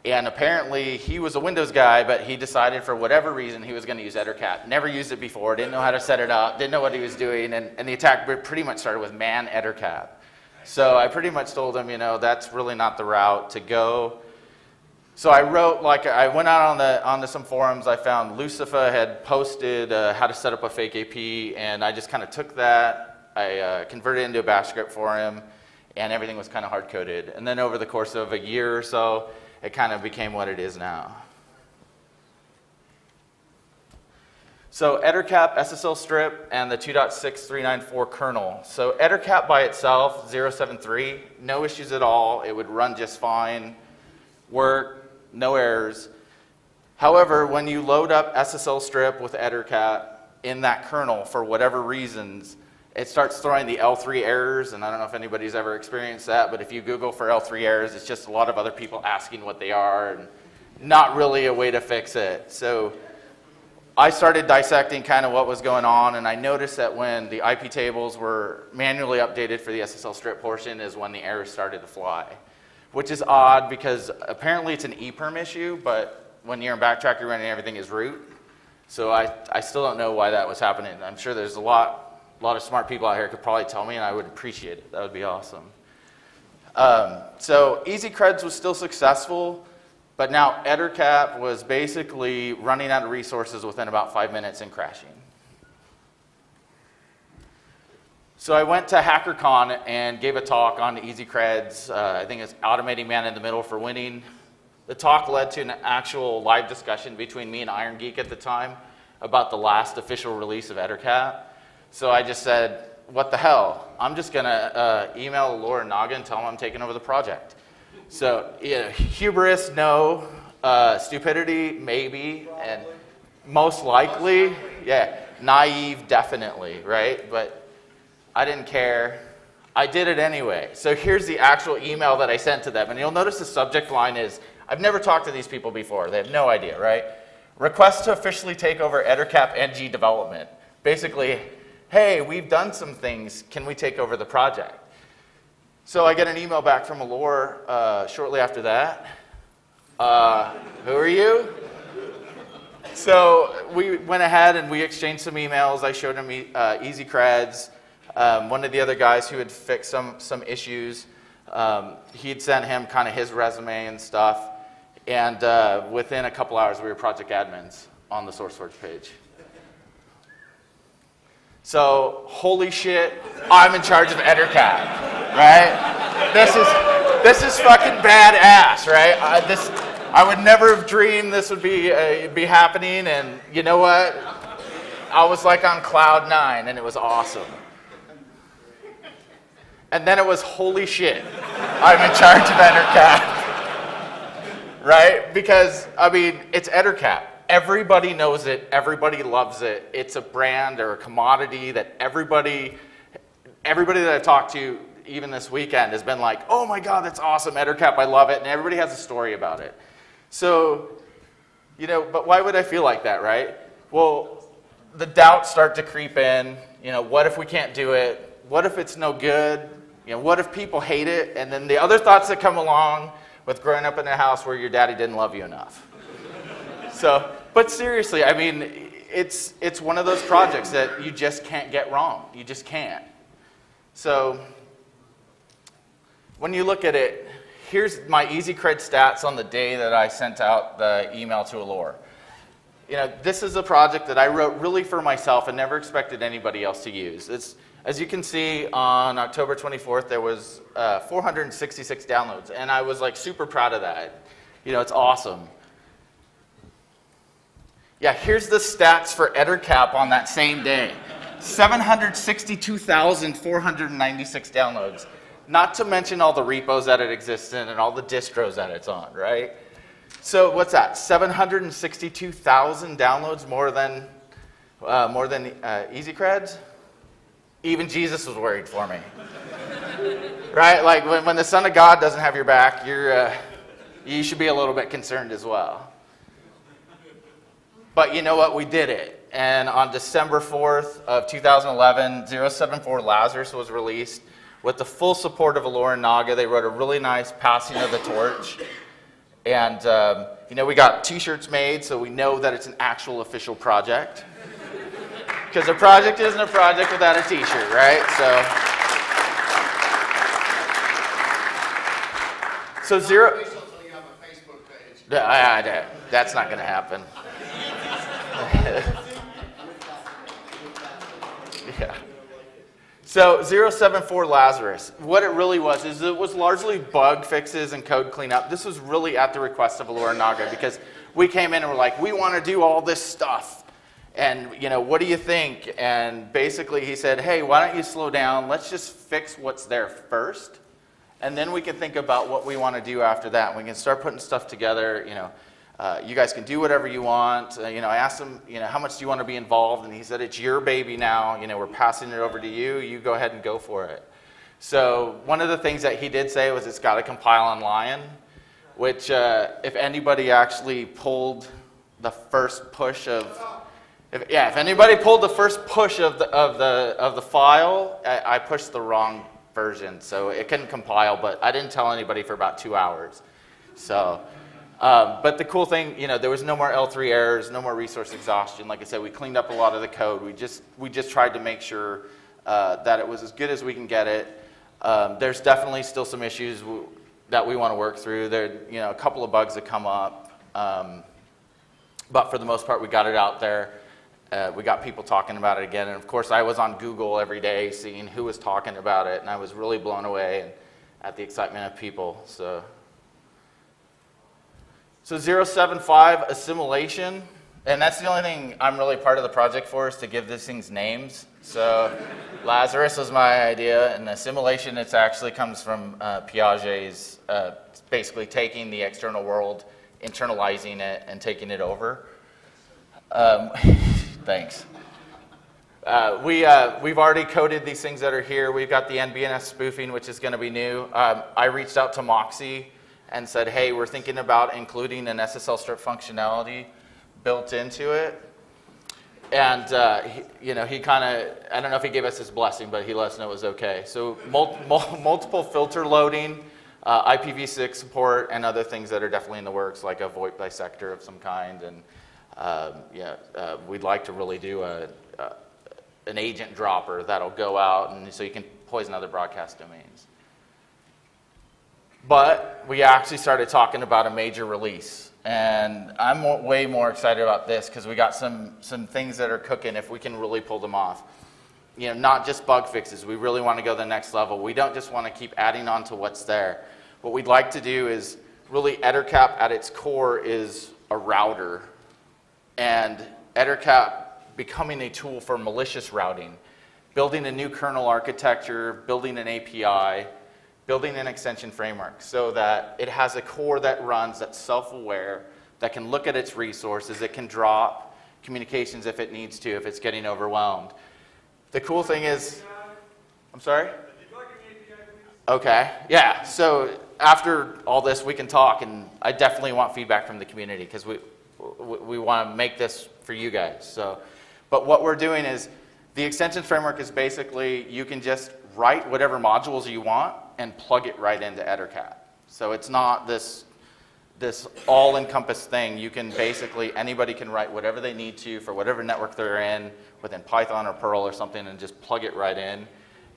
And apparently he was a Windows guy, but he decided for whatever reason he was going to use Ettercap. Never used it before, didn't know how to set it up, didn't know what he was doing, and the attack pretty much started with man Ettercap. So I pretty much told him, you know, that's really not the route to go. So I wrote, I went out on some forums. I found Lucifer had posted how to set up a fake AP, and I just kind of took that. I converted it into a bash script for him, and everything was kind of hard-coded. And then over the course of a year or so, it kind of became what it is now. So Ettercap, SSLStrip, and the 2.6394 kernel. So Ettercap by itself, 073, no issues at all. It would run just fine, work, no errors. However, when you load up SSLStrip with Ettercap in that kernel, for whatever reasons, it starts throwing the L3 errors, and I don't know if anybody's ever experienced that, but if you Google for L3 errors, it's just a lot of other people asking what they are, and not really a way to fix it. So I started dissecting kind of what was going on, and I noticed that when the IP tables were manually updated for the SSLStrip portion is when the errors started to fly, which is odd because apparently it's an EPERM issue, but when you're in Backtrack, you're running everything as root. So I still don't know why that was happening. I'm sure there's a lot of smart people out here could probably tell me, and I would appreciate it. That would be awesome. So Easy Creds was still successful, but now Ettercap was basically running out of resources within about 5 minutes and crashing. So I went to HackerCon and gave a talk on Easy Creds. I think it's automating man-in-the-middle for winning. The talk led to an actual live discussion between me and Iron Geek at the time about the last official release of Ettercap. So I just said, what the hell? I'm just going to email Laura Naga and tell him I'm taking over the project. So hubris, no. Stupidity, maybe. And most likely, yeah. Naive, definitely, right? But I didn't care. I did it anyway. So here's the actual email that I sent to them. And you'll notice the subject line is, I've never talked to these people before. They have no idea, right? Request to officially take over Ettercap NG development. Basically, hey, we've done some things. Can we take over the project? So I get an email back from Allure shortly after that. Who are you? So we went ahead and we exchanged some emails. I showed him Easy Creds. One of the other guys who had fixed some issues, he'd sent him kind of his resume and stuff. And within a couple hours, we were project admins on the SourceForge page. So, holy shit, I'm in charge of Ettercap, right? This is fucking badass, right? I would never have dreamed this would be happening, and you know what? I was like on cloud 9, and it was awesome. And then it was, holy shit, I'm in charge of Ettercap. Right? Because, I mean, it's Ettercap. Everybody knows it. Everybody loves it. It's a brand or a commodity that everybody that I've talked to, even this weekend, has been like, oh my God, that's awesome, Ettercap, I love it. And everybody has a story about it. So, you know, but why would I feel like that, right? Well, the doubts start to creep in. You know, what if we can't do it? What if it's no good? You know, what if people hate it? And then the other thoughts that come along with growing up in a house where your daddy didn't love you enough. So, but seriously, I mean, it's one of those projects that you just can't get wrong. You just can't. So, when you look at it, here's my Easy Cred stats on the day that I sent out the email to Allure. You know, this is a project that I wrote really for myself and never expected anybody else to use. As you can see, on October 24th, there was 466 downloads, and I was like super proud of that. You know, it's awesome. Yeah, here's the stats for Ettercap on that same day. 762,496 downloads. Not to mention all the repos that it exists in and all the distros that it's on, right? So what's that? 762,000 downloads more than Easy Creds? Even Jesus was worried for me. Right? Like when the Son of God doesn't have your back, you should be a little bit concerned as well. But you know what? We did it. And on December 4th of 2011, 074 Lazarus was released with the full support of Allure and Naga. They wrote a really nice passing of the torch. And, you know, we got t-shirts made, so we know that it's an actual official project. Because a project isn't a project without a t-shirt, right? So zero. That's not going to happen. Yeah. So 074 Lazarus, what it really was is it was largely bug fixes and code cleanup. This was really at the request of Allure and Naga because we came in and we're like, we want to do all this stuff. And, you know, what do you think? And basically he said, hey, why don't you slow down? Let's just fix what's there first. And then we can think about what we want to do after that. We can start putting stuff together, you know. You guys can do whatever you want. You know, I asked him, you know, how much do you want to be involved? And he said, it's your baby now. You know, we're passing it over to you. You go ahead and go for it. So one of the things that he did say was it's got to compile on Lion, which if anybody actually pulled the first push of, if anybody pulled the first push of the file, I pushed the wrong version, so it couldn't compile. But I didn't tell anybody for about 2 hours. So. But the cool thing, you know, there was no more L3 errors, no more resource exhaustion. Like I said, we cleaned up a lot of the code. We just tried to make sure that it was as good as we can get it. There's definitely still some issues that we want to work through. There, you know, a couple of bugs that come up, but for the most part, we got it out there. We got people talking about it again, and of course, I was on Google every day, seeing who was talking about it, and I was really blown away at the excitement of people. So 075, assimilation, and that's the only thing I'm really part of the project for is to give these things names. So Lazarus was my idea, and assimilation, it actually comes from Pwnage's, basically taking the external world, internalizing it, and taking it over. Thanks. We've already coded these things that are here. We've got the NBNS spoofing, which is going to be new. I reached out to Moxie and said, hey, we're thinking about including an SSLStrip functionality built into it. And you know, he kind of, I don't know if he gave us his blessing, but he let us know it was okay. So multiple filter loading, IPv6 support, and other things that are definitely in the works, like a VoIP dissector of some kind. And We'd like to really do an agent dropper that'll go out, and so you can poison other broadcast domains. But we actually started talking about a major release, and I'm way more excited about this because we got some things that are cooking if we can really pull them off. You know, not just bug fixes. We really want to go to the next level. We don't just want to keep adding on to what's there. What we'd like to do is really Ettercap at its core is a router, and Ettercap becoming a tool for malicious routing, building a new kernel architecture, building an API, building an extension framework so that it has a core that runs, that's self-aware, that can look at its resources, it can drop communications if it needs to, if it's getting overwhelmed. The cool thing is, I'm sorry? Okay, yeah, so after all this we can talk, and I definitely want feedback from the community because we want to make this for you guys. So, but what we're doing is the extension framework is basically you can just write whatever modules you want and plug it right into Ettercap. So it's not this all-encompassed thing. You can basically, anybody can write whatever they need to for whatever network they're in within Python or Perl or something and just plug it right in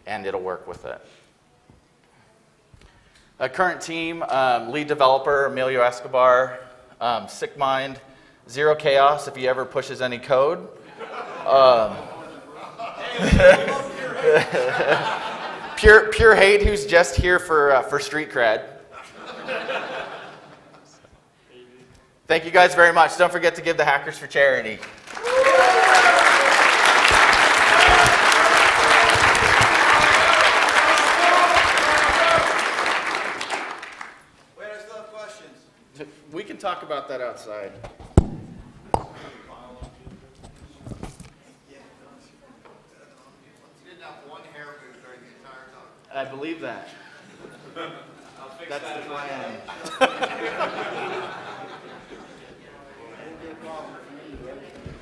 and it'll work with it. A current team, lead developer, Emilio Escobar, sick mind, zero chaos if he ever pushes any code. Pure hate who's just here for street cred. Thank you guys very much. Don't forget to give the Hackers for Charity. Wait, I still have questions. We can talk about that outside. I believe that. That's the plan.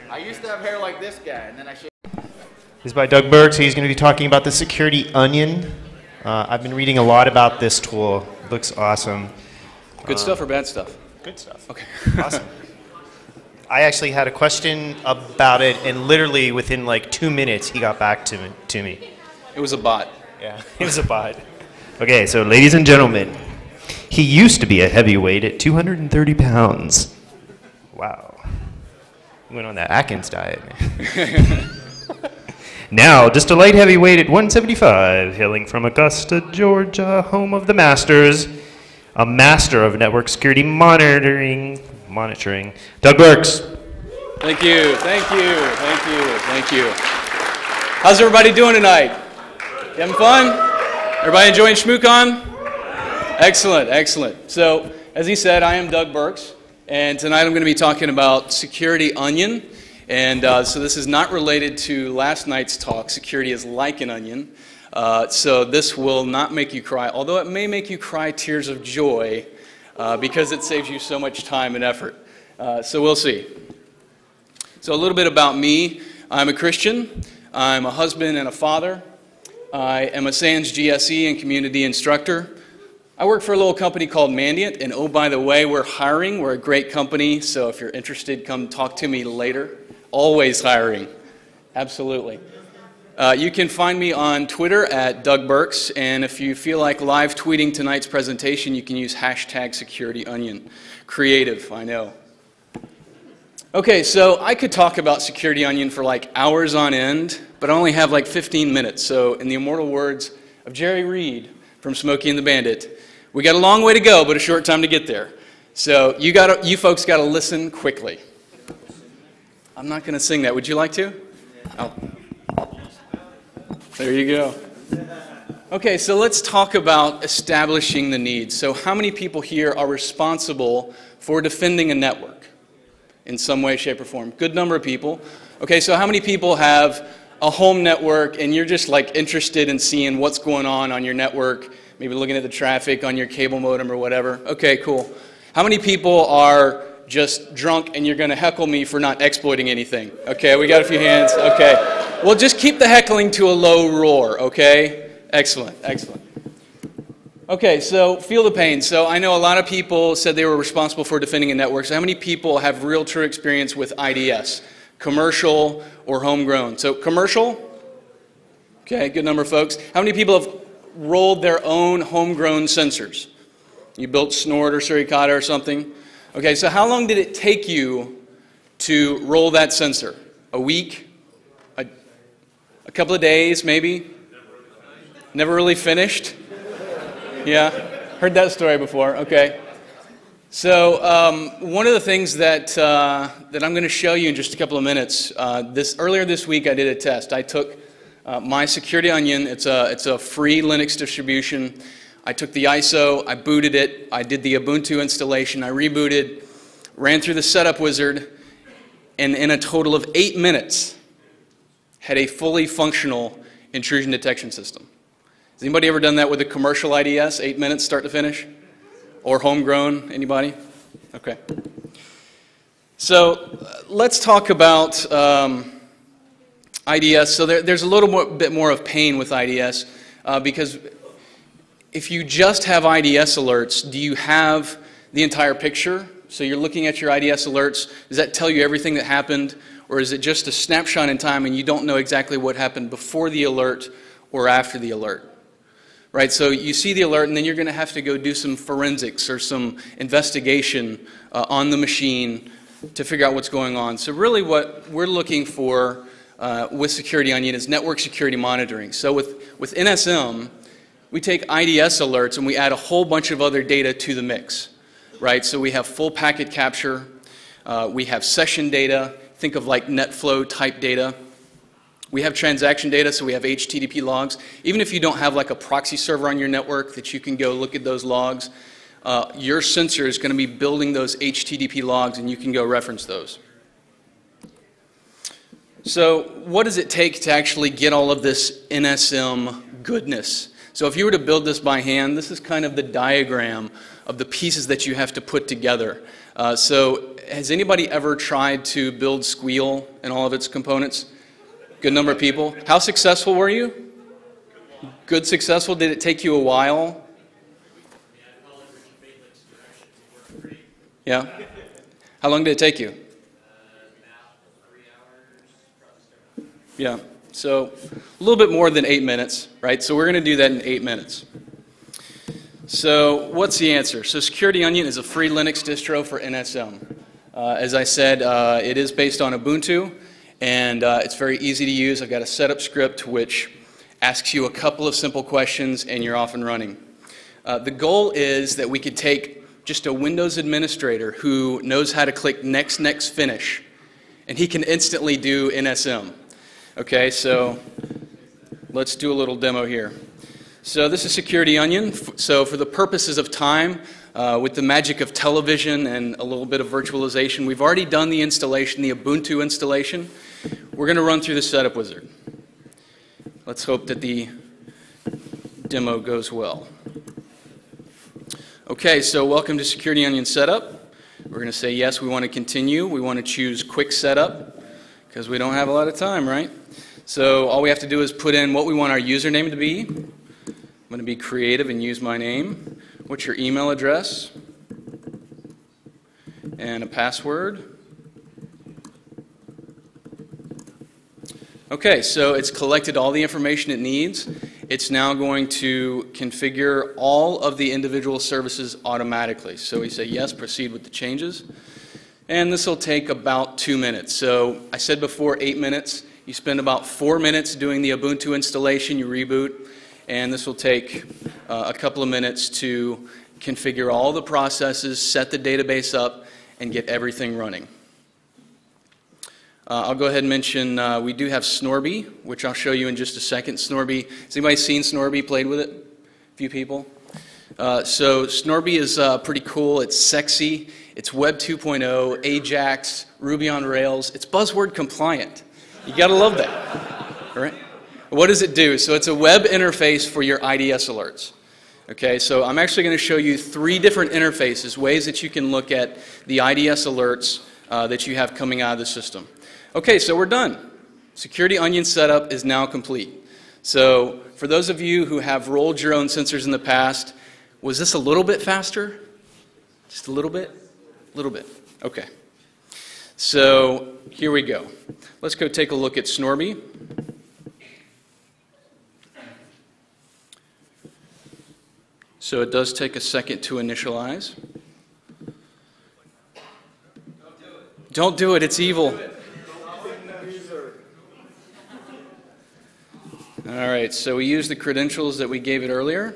I used to have hair like this guy, and then I should. This is by Doug Burks. He's going to be talking about the Security Onion. I've been reading a lot about this tool. It looks awesome. Good stuff or bad stuff? Good stuff. Okay. Awesome. I actually had a question about it, and literally within like 2 minutes, he got back to me. It was a bot. Yeah, it was a bot. Okay, so ladies and gentlemen, he used to be a heavyweight at 230 pounds. Wow. He went on that Atkins diet, man. Now, just a light heavyweight at 175, hailing from Augusta, Georgia, home of the Masters, a master of network security monitoring, Doug Burks. Thank you, thank you, thank you, thank you. How's everybody doing tonight? You having fun? Everybody enjoying ShmooCon? Excellent, excellent. So, as he said, I am Doug Burks, and tonight I'm going to be talking about Security Onion. And so this is not related to last night's talk, Security is like an onion. So this will not make you cry, although it may make you cry tears of joy because it saves you so much time and effort. So we'll see. So a little bit about me. I'm a Christian. I'm a husband and a father. I am a SANS GSE and community instructor. I work for a little company called Mandiant, and oh, by the way, we're hiring. We're a great company, so if you're interested, come talk to me later. Always hiring. Absolutely. You can find me on Twitter at Doug Burks, and if you feel like live tweeting tonight's presentation, you can use #SecurityOnion. Creative, I know. Okay, so I could talk about Security Onion for like hours on end, but I only have like 15 minutes. So in the immortal words of Jerry Reed from Smokey and the Bandit, we got a long way to go, but a short time to get there. So you folks got to listen quickly. I'm not going to sing that. Would you like to? Oh. There you go. Okay, so let's talk about establishing the needs. So how many people here are responsible for defending a network in some way, shape, or form? Good number of people. Okay, so how many people have a home network and you're just like interested in seeing what's going on your network, maybe looking at the traffic on your cable modem or whatever? Okay, cool. How many people are just drunk and you're going to heckle me for not exploiting anything? Okay, we got a few hands. Okay. Well, just keep the heckling to a low roar, okay? Excellent, excellent. Okay, so feel the pain. So I know a lot of people said they were responsible for defending a network. So how many people have real true experience with IDS? Commercial or homegrown? So commercial? Okay, good number of folks. How many people have rolled their own homegrown sensors? You built Snort or Suricata or something? Okay, so how long did it take you to roll that sensor? A week? A couple of days, maybe? Never really finished? Yeah, heard that story before. Okay. So one of the things that I'm going to show you in just a couple of minutes, earlier this week I did a test. I took my Security Onion. It's a free Linux distribution. I took the ISO, I booted it, I did the Ubuntu installation, I rebooted, ran through the setup wizard, and in a total of 8 minutes, had a fully functional intrusion detection system. Has anybody ever done that with a commercial IDS, 8 minutes start to finish? Or homegrown, anybody? Okay. So let's talk about IDS. So there's a little bit more of pain with IDS because if you just have IDS alerts, do you have the entire picture? So you're looking at your IDS alerts, does that tell you everything that happened? Or is it just a snapshot in time and you don't know exactly what happened before the alert or after the alert? Right, so you see the alert and then you're going to have to go do some forensics or some investigation on the machine to figure out what's going on. So really what we're looking for with Security Onion is network security monitoring. So with NSM, we take IDS alerts and we add a whole bunch of other data to the mix. Right, so we have full packet capture, we have session data, think of like NetFlow type data. We have transaction data, so we have HTTP logs. Even if you don't have like a proxy server on your network that you can go look at those logs, your sensor is going to be building those HTTP logs and you can go reference those. So what does it take to actually get all of this NSM goodness? So if you were to build this by hand, this is kind of the diagram of the pieces that you have to put together. So has anybody ever tried to build Squeal and all of its components? Good number of people. How successful were you? Good successful. Did it take you a while? Yeah. How long did it take you? Yeah. So a little bit more than 8 minutes, right? So we're going to do that in 8 minutes. So what's the answer? So Security Onion is a free Linux distro for NSM. As I said, it is based on Ubuntu, and it's very easy to use. I've got a setup script which asks you a couple of simple questions, and you're off and running. The goal is that we could take just a Windows administrator who knows how to click next, next, finish, and he can instantly do NSM. Okay, so let's do a little demo here. So this is Security Onion. So for the purposes of time, with the magic of television and a little bit of virtualization, we've already done the installation, the Ubuntu installation. We're going to run through the setup wizard. Let's hope that the demo goes well. Okay, so welcome to Security Onion setup. We're going to say yes, we want to continue. We want to choose quick setup because we don't have a lot of time, right? So all we have to do is put in what we want our username to be. I'm going to be creative and use my name. What's your email address? And a password. Okay, so it's collected all the information it needs. It's now going to configure all of the individual services automatically. So we say yes, proceed with the changes. And this will take about 2 minutes. So I said before 8 minutes. You spend about 4 minutes doing the Ubuntu installation, you reboot, and this will take a couple of minutes to configure all the processes, set the database up, and get everything running. I'll go ahead and mention we do have Snorby, which I'll show you in just a second. Snorby, has anybody seen Snorby, played with it? A few people? So Snorby is pretty cool. It's sexy. It's Web 2.0, Ajax, Ruby on Rails. It's buzzword compliant. You got to love that. All right? What does it do? So it's a web interface for your IDS alerts. Okay, so I'm actually going to show you 3 different interfaces, ways that you can look at the IDS alerts that you have coming out of the system. Okay, so we're done. Security Onion setup is now complete. So for those of you who have rolled your own sensors in the past, Was this a little bit faster? Just a little bit? A little bit. Okay. So here we go. Let's go take a look at Snorby. So it does take a second to initialize. Don't do it, it's evil. All right, so we use the credentials that we gave it earlier.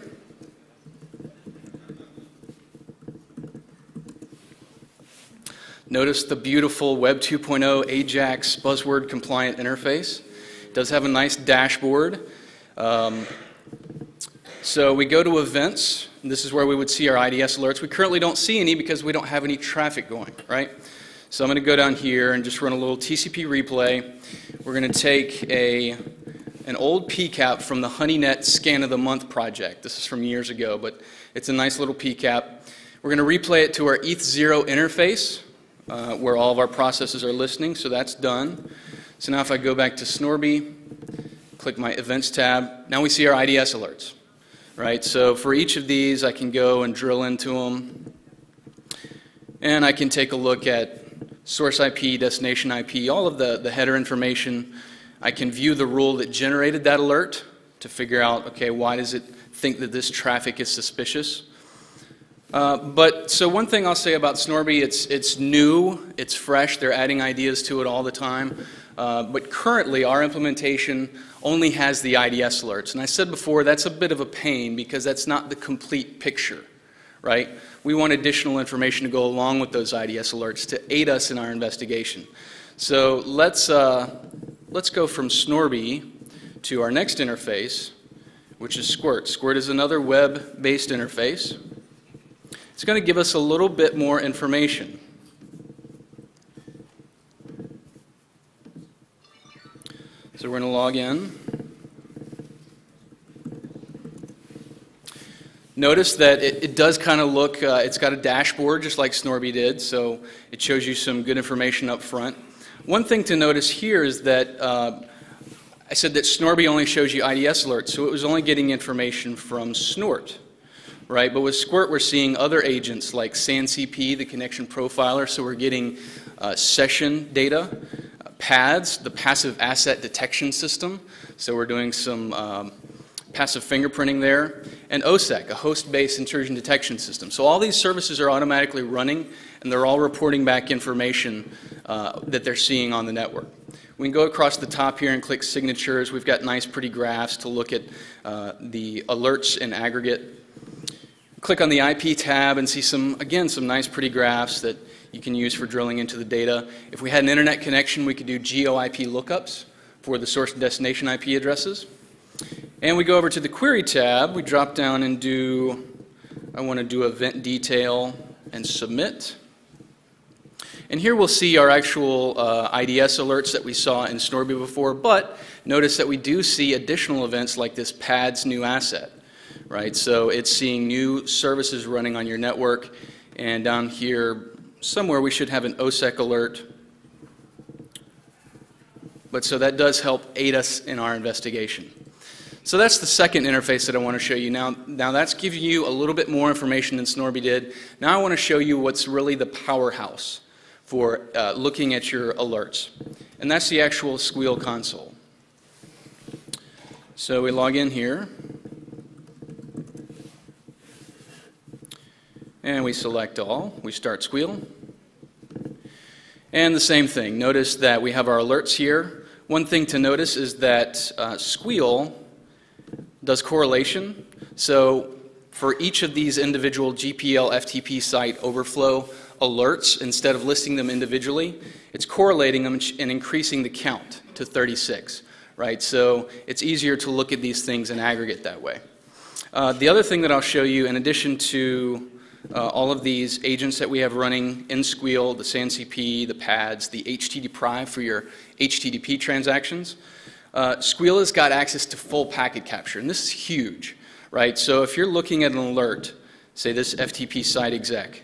Notice the beautiful Web 2.0 AJAX buzzword compliant interface. It does have a nice dashboard. So we go to events, and this is where we would see our IDS alerts. We currently don't see any because we don't have any traffic going, right? So I'm going to go down here and just run a little TCP replay. We're going to take an old PCAP from the HoneyNet Scan of the Month project. This is from years ago, but it's a nice little PCAP. We're going to replay it to our ETH0 interface, where all of our processes are listening, so that's done. So now if I go back to Snorby, click my Events tab, now we see our IDS alerts, right? So for each of these, I can go and drill into them, and I can take a look at source IP, destination IP, all of the header information. I can view the rule that generated that alert to figure out, okay, why does it think that this traffic is suspicious? So one thing I'll say about Snorby, it's new, it's fresh, they're adding ideas to it all the time. But currently our implementation only has the IDS alerts. And I said before, that's a bit of a pain because that's not the complete picture, right? We want additional information to go along with those IDS alerts to aid us in our investigation. So let's go from Snorby to our next interface, which is Squirt. Squirt is another web-based interface. It's going to give us a little bit more information. So we're going to log in. Notice that it does kind of look, it's got a dashboard just like Snorby did, so it shows you some good information up front. One thing to notice here is that I said that Snorby only shows you IDS alerts, so it was only getting information from Snort, right? But with Squirt, we're seeing other agents like SANCP, the connection profiler, so we're getting session data, PADS, the passive asset detection system, so we're doing some passive fingerprinting there, and OSEC, a host-based intrusion detection system. So all these services are automatically running, and they're all reporting back information that they're seeing on the network. We can go across the top here and click signatures. We've got nice, pretty graphs to look at the alerts in aggregate. Click on the IP tab and see some nice, pretty graphs that you can use for drilling into the data. If we had an internet connection, we could do geo-IP lookups for the source and destination IP addresses. And we go over to the query tab. We drop down and I want to do event detail and submit. And here we'll see our actual IDS alerts that we saw in Snorby before, but notice that we do see additional events like this PADS new asset, right? So it's seeing new services running on your network, and down here somewhere we should have an OSEC alert. But so that does help aid us in our investigation. So that's the second interface that I want to show you. Now that's giving you a little bit more information than Snorby did. Now I want to show you what's really the powerhouse for looking at your alerts. And that's the actual Squeal console. So we log in here. And we select all. We start Squeal. And the same thing. Notice that we have our alerts here. One thing to notice is that Squeal does correlation. So for each of these individual GPL FTP site overflow alerts, instead of listing them individually, it's correlating them and increasing the count to 36, right? So it's easier to look at these things in aggregate that way. The other thing that I'll show you, in addition to all of these agents that we have running in Squeal, the SANCP, the PADS, the HTTP for your HTTP transactions, Squeal has got access to full packet capture, and this is huge, right? So if you're looking at an alert, say this FTP site exec,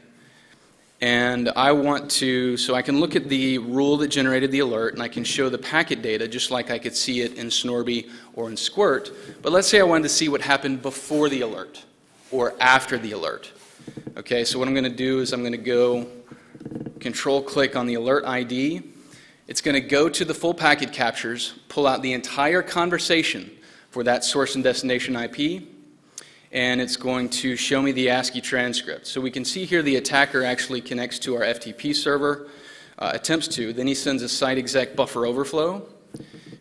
and I want to, so I can look at the rule that generated the alert, and I can show the packet data just like I could see it in Snorby or in Squirt, but let's say I wanted to see what happened before the alert, or after the alert. Okay, so what I'm going to do is I'm going to go Control-click on the alert ID. It's going to go to the full packet captures, pull out the entire conversation for that source and destination IP, and it's going to show me the ASCII transcript. So we can see here the attacker actually connects to our FTP server, attempts to, then he sends a site exec buffer overflow.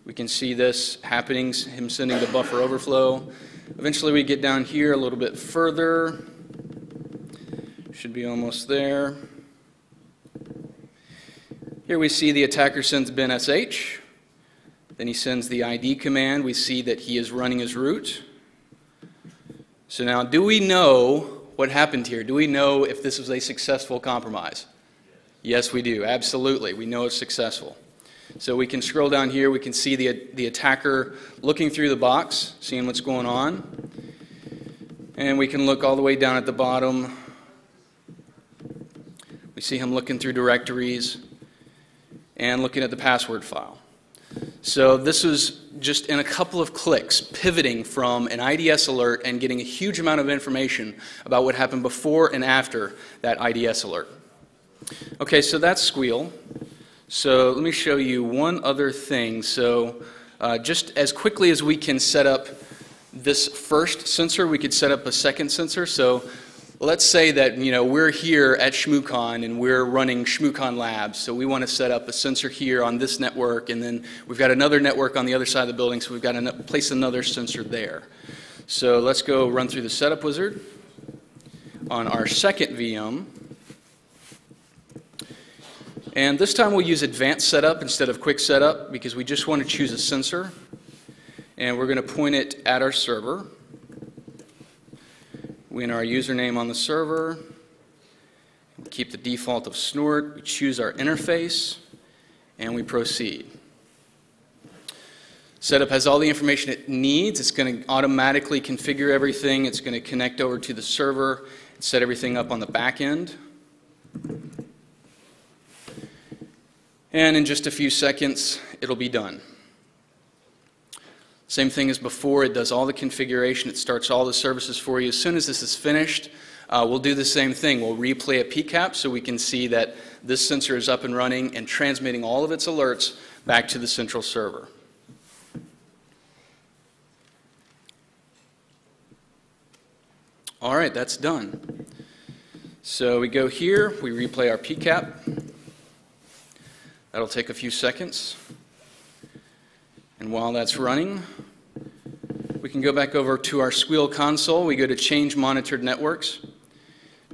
We can see this happening, him sending the buffer overflow. Eventually we get down here a little bit further. Should be almost there. Here we see the attacker sends bin sh. Then he sends the ID command. We see that he is running his root. So now, do we know what happened here? Do we know if this was a successful compromise? Yes, we do. Absolutely. We know it's successful. So we can scroll down here. We can see the attacker looking through the box, seeing what's going on. And we can look all the way down at the bottom. We see him looking through directories and looking at the password file. So this was just in a couple of clicks, pivoting from an IDS alert and getting a huge amount of information about what happened before and after that IDS alert. Okay, so that's Squeal. So let me show you one other thing. So just as quickly as we can set up this first sensor, we could set up a second sensor. So let's say that we're here at ShmooCon and we're running ShmooCon labs. So we want to set up a sensor here on this network, and then we've got another network on the other side of the building, so we've got to place another sensor there. So let's go run through the setup wizard on our second VM. And this time we'll use advanced setup instead of quick setup because we just want to choose a sensor. And we're going to point it at our server. We enter our username on the server. We keep the default of snort. We choose our interface. And we proceed. Setup has all the information it needs. It's going to automatically configure everything. It's going to connect over to the server and set everything up on the back end. And in just a few seconds, it'll be done. Same thing as before. It does all the configuration. It starts all the services for you. As soon as this is finished, we'll do the same thing. We'll replay a PCAP so we can see that this sensor is up and running and transmitting all of its alerts back to the central server. All right, that's done. So we go here, we replay our PCAP. That'll take a few seconds. And while that's running, we can go back over to our Squeal console. We go to Change Monitored Networks.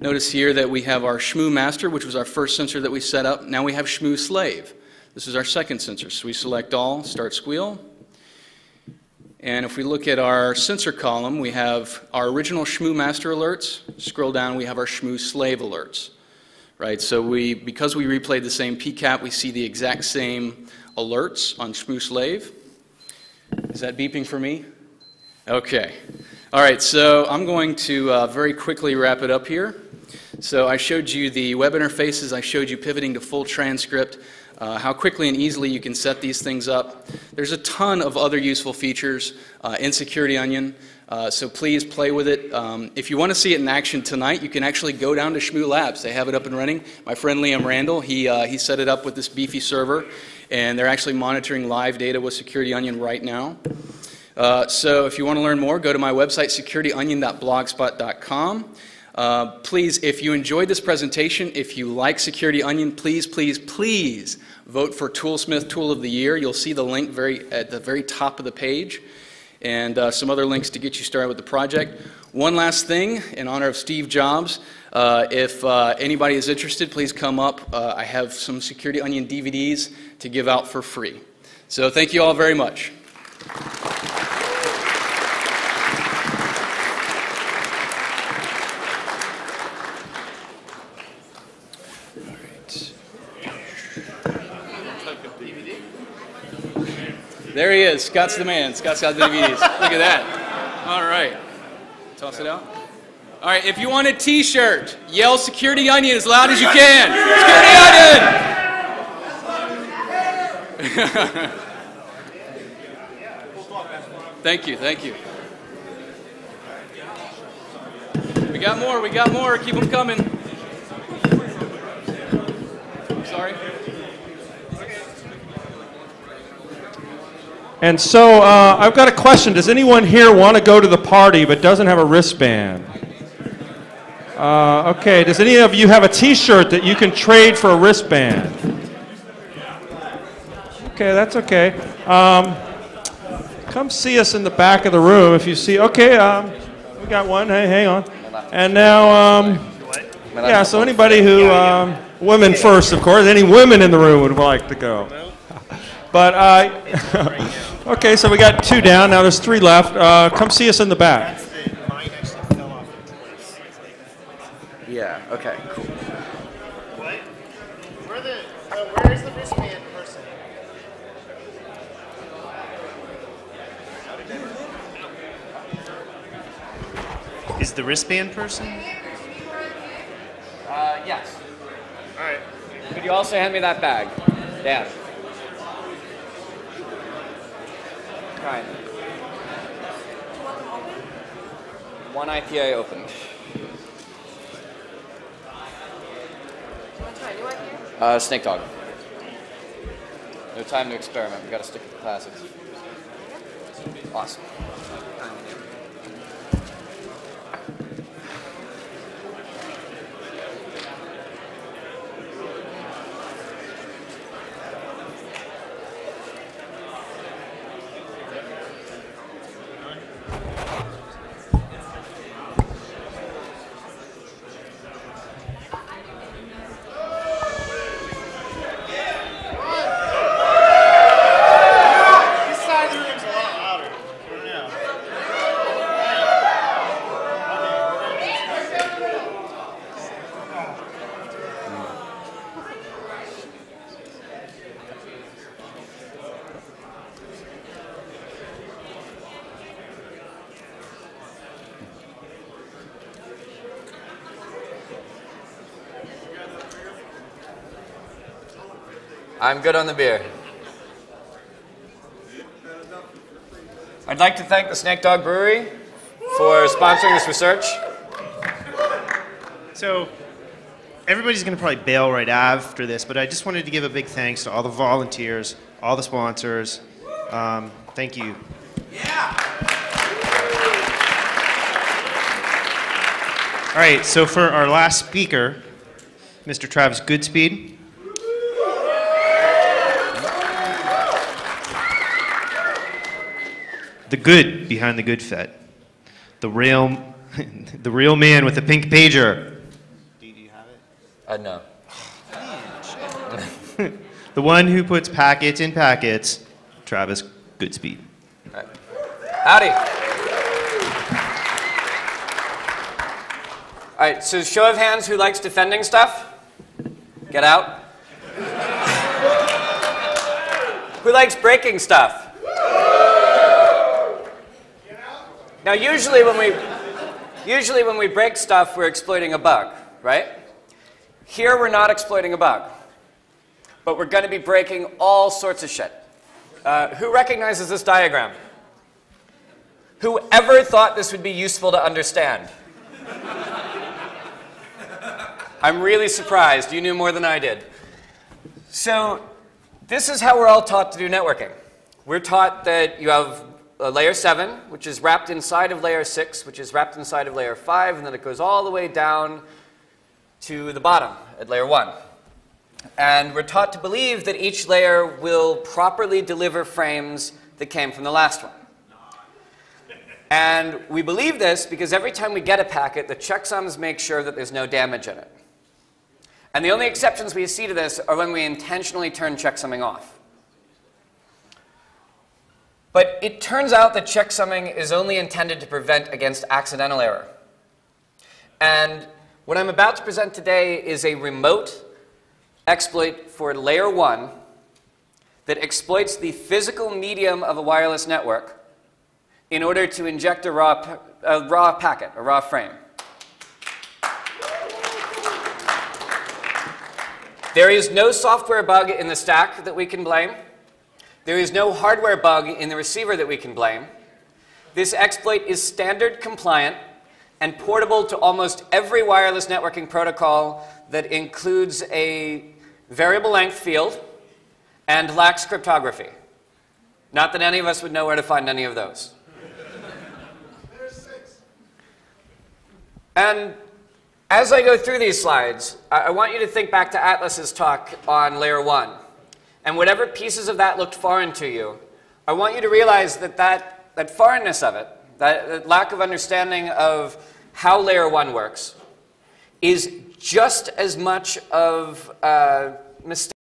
Notice here that we have our Shmoo Master, which was our first sensor that we set up. Now we have Shmoo Slave. This is our second sensor. So we select all, start Squeal. And if we look at our sensor column, we have our original Shmoo Master alerts. Scroll down, we have our Shmoo Slave alerts. Right, so because we replayed the same PCAP, we see the exact same alerts on Shmoo Slave. Is that beeping for me? Okay. All right, so I'm going to very quickly wrap it up here. So I showed you the web interfaces. I showed you pivoting to full transcript, how quickly and easily you can set these things up. There's a ton of other useful features in Security Onion. So please play with it. If you want to see it in action tonight, you can actually go down to Shmoo Labs. They have it up and running. My friend Liam Randall, he set it up with this beefy server, and they're actually monitoring live data with Security Onion right now. So if you want to learn more, go to my website, securityonion.blogspot.com. Please, if you enjoyed this presentation, if you like Security Onion, please, please, please vote for Toolsmith Tool of the Year. You'll see the link at the very top of the page, and some other links to get you started with the project. One last thing, in honor of Steve Jobs, if anybody is interested, please come up. I have some Security Onion DVDs to give out for free. So thank you all very much. There he is. Scott's the man. Scott's got the DVDs. Look at that. All right. Toss it out. All right. If you want a T-shirt, yell Security Onion as loud as you can. Security Onion! Thank you. Thank you. We got more, we got more. Keep them coming. Sorry. And so I've got a question. Does anyone here want to go to the party but doesn't have a wristband? Okay, does any of you have a t-shirt that you can trade for a wristband? Okay, that's okay. Come see us in the back of the room if you see. Okay, we got one. Hey, hang on. And now, yeah, so anybody who, women first, of course. Any women in the room would like to go. But, okay, so we got 2 down. Now there's 3 left. Come see us in the back. Yeah, okay, cool. What? Where is the wristband person? Is the wristband person? Yes. All right. Could you also hand me that bag? Dan. Kind. One IPA opened. Snake dog. No time to experiment. We got to stick with the classics. Awesome. I'm good on the beer. I'd like to thank the Snake Dog Brewery for sponsoring this research. So everybody's going to probably bail right after this, but I just wanted to give a big thanks to all the volunteers, all the sponsors. Thank you. Yeah. All right, so for our last speaker, Mr. Travis Goodspeed. The good behind the good Fed. The real man with the pink pager. Do you have it? No. The one who puts packets in packets, Travis Goodspeed. All right. Howdy. All right, so show of hands who likes defending stuff? Get out. Who likes breaking stuff? Now, usually when we break stuff, we're exploiting a bug, right? Here, we're not exploiting a bug, but we're going to be breaking all sorts of shit. Who recognizes this diagram? Whoever thought this would be useful to understand? I'm really surprised. You knew more than I did. So this is how we're all taught to do networking. We're taught that you have layer 7, which is wrapped inside of layer 6, which is wrapped inside of layer 5, and then it goes all the way down to the bottom at layer 1. And we're taught to believe that each layer will properly deliver frames that came from the last one. And we believe this because every time we get a packet, the checksums make sure that there's no damage in it. And the only exceptions we see to this are when we intentionally turn checksumming off. But it turns out that checksumming is only intended to prevent against accidental error. And what I'm about to present today is a remote exploit for layer 1 that exploits the physical medium of a wireless network in order to inject a raw packet, a raw frame. There is no software bug in the stack that we can blame. There is no hardware bug in the receiver that we can blame. This exploit is standard compliant. and portable to almost every wireless networking protocol that includes a variable length field and lacks cryptography. Not that any of us would know where to find any of those. And as I go through these slides, I want you to think back to Atlas's talk on layer 1. And whatever pieces of that looked foreign to you, I want you to realize that that foreignness of it, that lack of understanding of how layer 1 works, is just as much of a mistake